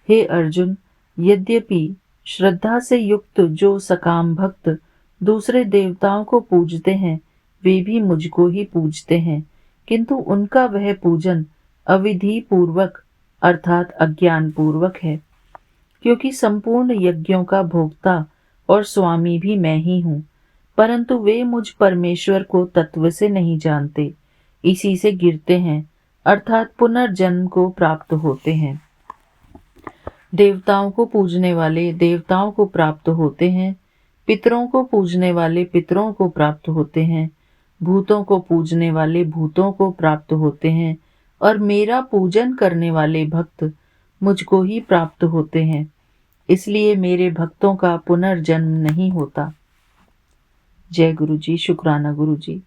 हे अर्जुन, यद्यपि श्रद्धा से युक्त जो सकाम भक्त दूसरे देवताओं को पूजते हैं वे भी मुझको ही पूजते हैं, किंतु उनका वह पूजन अविधि पूर्वक अर्थात अज्ञान पूर्वक है, क्योंकि संपूर्ण यज्ञों का भोक्ता और स्वामी भी मैं ही हूँ, परंतु वे मुझ परमेश्वर को तत्व से नहीं जानते, इसी से गिरते हैं अर्थात पुनर्जन्म को प्राप्त होते हैं। देवताओं को पूजने वाले देवताओं को प्राप्त होते हैं, पितरों को पूजने वाले पितरों को प्राप्त होते हैं, भूतों को पूजने वाले भूतों को प्राप्त होते हैं, और मेरा पूजन करने वाले भक्त मुझको ही प्राप्त होते हैं, इसलिए मेरे भक्तों का पुनर्जन्म नहीं होता। जय गुरु जी। शुक्राना गुरु जी।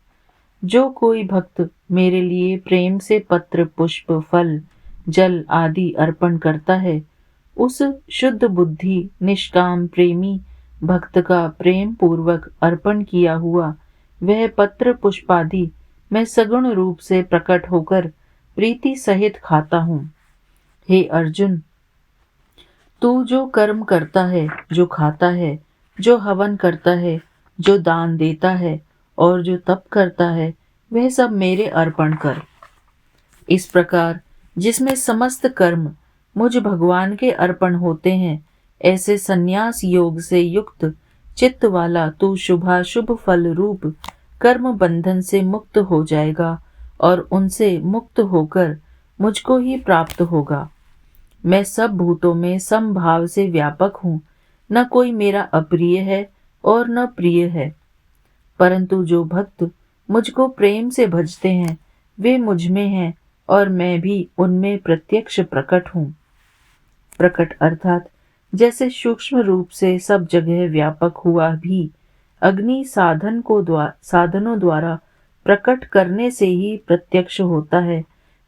जो कोई भक्त मेरे लिए प्रेम से पत्र, पुष्प, फल, जल आदि अर्पण करता है, उस शुद्ध बुद्धि निष्काम प्रेमी भक्त का प्रेम पूर्वक अर्पण किया हुआ वह पत्र पुष्पादि मैं सगुण रूप से प्रकट होकर प्रीति सहित खाता हूँ। हे अर्जुन, तू जो कर्म करता है, जो खाता है, जो हवन करता है, जो दान देता है और जो तप करता है, वह सब मेरे अर्पण कर। इस प्रकार जिसमें समस्त कर्म मुझ भगवान के अर्पण होते हैं, ऐसे संन्यास योग से युक्त चित्त वाला तू शुभाशुभ फल रूप कर्म बंधन से मुक्त हो जाएगा और उनसे मुक्त होकर मुझको ही प्राप्त होगा। मैं सब भूतों में समभाव से व्यापक हूँ, न कोई मेरा अप्रिय है और न प्रिय है, परंतु जो भक्त मुझको प्रेम से भजते हैं वे मुझ में हैं और मैं भी उनमें प्रत्यक्ष प्रकट हूँ। प्रकट अर्थात जैसे सूक्ष्म रूप से सब जगह व्यापक हुआ भी अग्नि साधनों द्वारा प्रकट करने से ही प्रत्यक्ष होता है,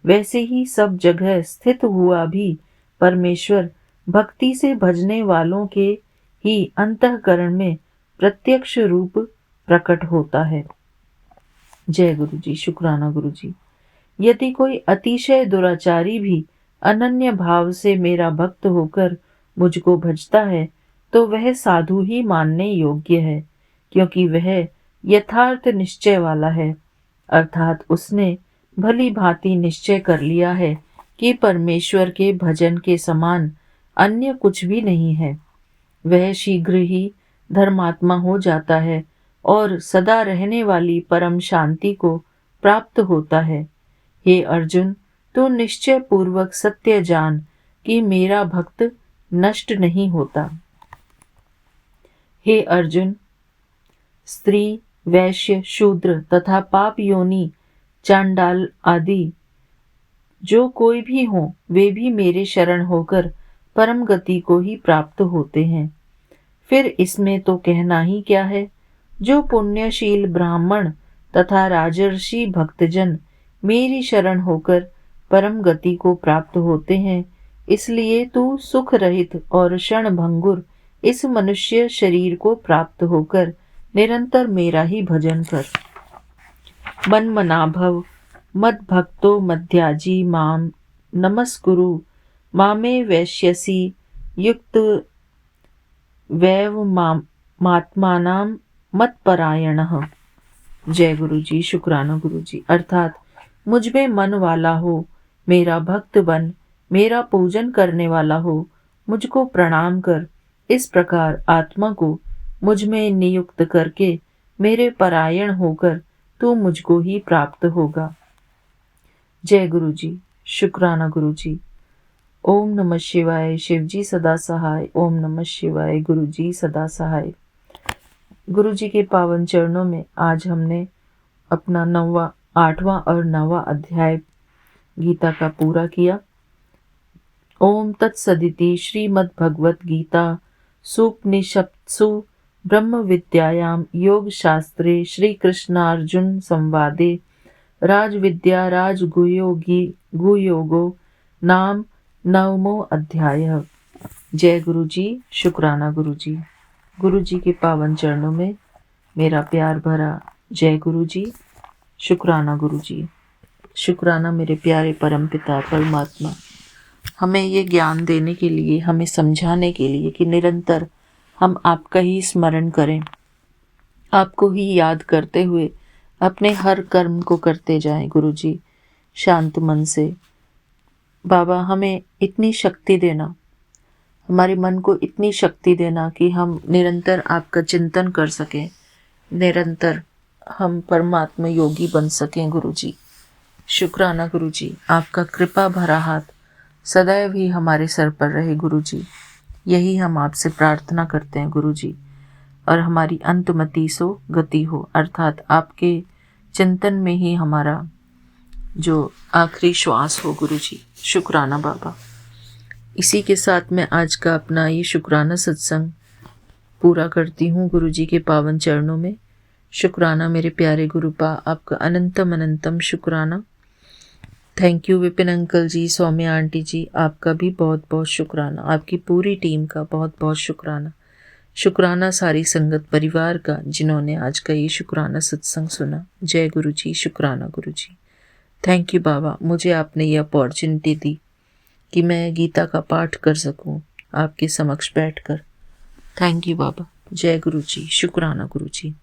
वैसे ही सब जगह स्थित हुआ भी परमेश्वर भक्ति से भजने वालों के ही अंतःकरण में प्रत्यक्ष रूप प्रकट होता है। जय गुरु जी। शुक्राना गुरु जी। यदि कोई अतिशय दुराचारी भी अनन्य भाव से मेरा भक्त होकर मुझको भजता है तो वह साधु ही मानने योग्य है, क्योंकि वह यथार्थ निश्चय वाला है, अर्थात उसने भली भांति निश्चय कर लिया है कि परमेश्वर के भजन के समान अन्य कुछ भी नहीं है। वह शीघ्र ही धर्मात्मा हो जाता है और सदा रहने वाली परम शांति को प्राप्त होता है। हे अर्जुन, तू निश्चय पूर्वक सत्य जान कि मेरा भक्त नष्ट नहीं होता। हे अर्जुन, स्त्री, वैश्य, शूद्र तथा पाप योनि, चांडाल आदि जो कोई भी हो वे भी मेरे शरण होकर परम गति को ही प्राप्त होते हैं। फिर इसमें तो कहना ही क्या है। जो पुण्यशील ब्राह्मण तथा राजर्षि भक्तजन मेरी शरण होकर परम गति को प्राप्त होते हैं, इसलिए तू सुख रहित और क्षण भंगुर इस मनुष्य शरीर को प्राप्त होकर निरंतर मेरा ही भजन कर। मन मना भव मद भक्तो मध्याजी माम नमस्कुरु मामे वैश्यसि युक्त वैव मात्मानाम मतपरायणः। जय गुरु जी। शुक्राना गुरु जी। अर्थात मुझ में मन वाला हो, मेरा भक्त बन, मेरा पूजन करने वाला हो, मुझको प्रणाम कर। इस प्रकार आत्मा को मुझ में नियुक्त करके मेरे परायण होकर तू मुझको ही प्राप्त होगा। जय गुरु जी। शुक्राना गुरु जी। ओम नमः शिवाय। शिव जी सदा सहाय। ओम नमः शिवाय। गुरु जी सदा सहाय। गुरु जी के पावन चरणों में आज हमने अपना 8वां और 9वां अध्याय गीता का पूरा किया। ओम तत्सदिति श्रीमद्भगवत गीता सूपनिषत्सु ब्रह्म विद्यायां योग शास्त्रे श्री कृष्णार्जुन संवादे राजविद्या राजगुह्योगो नाम 9मो अध्याय। जय गुरु जी, शुक्राना गुरु जी। गुरु जी के पावन चरणों में मेरा प्यार भरा जय गुरु जी, शुक्राना गुरु जी। शुक्राना मेरे प्यारे परमपिता परमात्मा, हमें ये ज्ञान देने के लिए, हमें समझाने के लिए कि निरंतर हम आपका ही स्मरण करें, आपको ही याद करते हुए अपने हर कर्म को करते जाएं। गुरु जी, शांत मन से बाबा हमें इतनी शक्ति देना, हमारे मन को इतनी शक्ति देना कि हम निरंतर आपका चिंतन कर सकें, निरंतर हम परमात्मा योगी बन सकें। गुरु जी, शुक्राना गुरु जी, आपका कृपा भरा हाथ सदैव ही हमारे सर पर रहे। गुरु जी, यही हम आपसे प्रार्थना करते हैं गुरु जी। और हमारी अंतमति सो गति हो, अर्थात आपके चिंतन में ही हमारा जो आखिरी श्वास हो। गुरु जी, शुक्राना बाबा। इसी के साथ मैं आज का अपना ये शुक्राना सत्संग पूरा करती हूँ गुरु जी के पावन चरणों में। शुक्राना मेरे प्यारे गुरुपा, आपका अनंतम अनंतम शुक्राना। Thank you Vipin uncle ji, Saumya aunty ji, आपका भी बहुत बहुत शुक्राना। आपकी पूरी टीम का बहुत बहुत शुक्राना। शुक्राना सारी संगत परिवार का जिन्होंने आज का ये शुक्राना सत्संग सुना। जय गुरु जी, शुक्राना गुरु जी। थैंक यू बाबा, मुझे आपने ये अपॉर्चुनिटी दी कि मैं गीता का पाठ कर सकूं आपके समक्ष बैठकर। थैंक यू बाबा। जय गुरु जी, शुक्राना गुरु जी।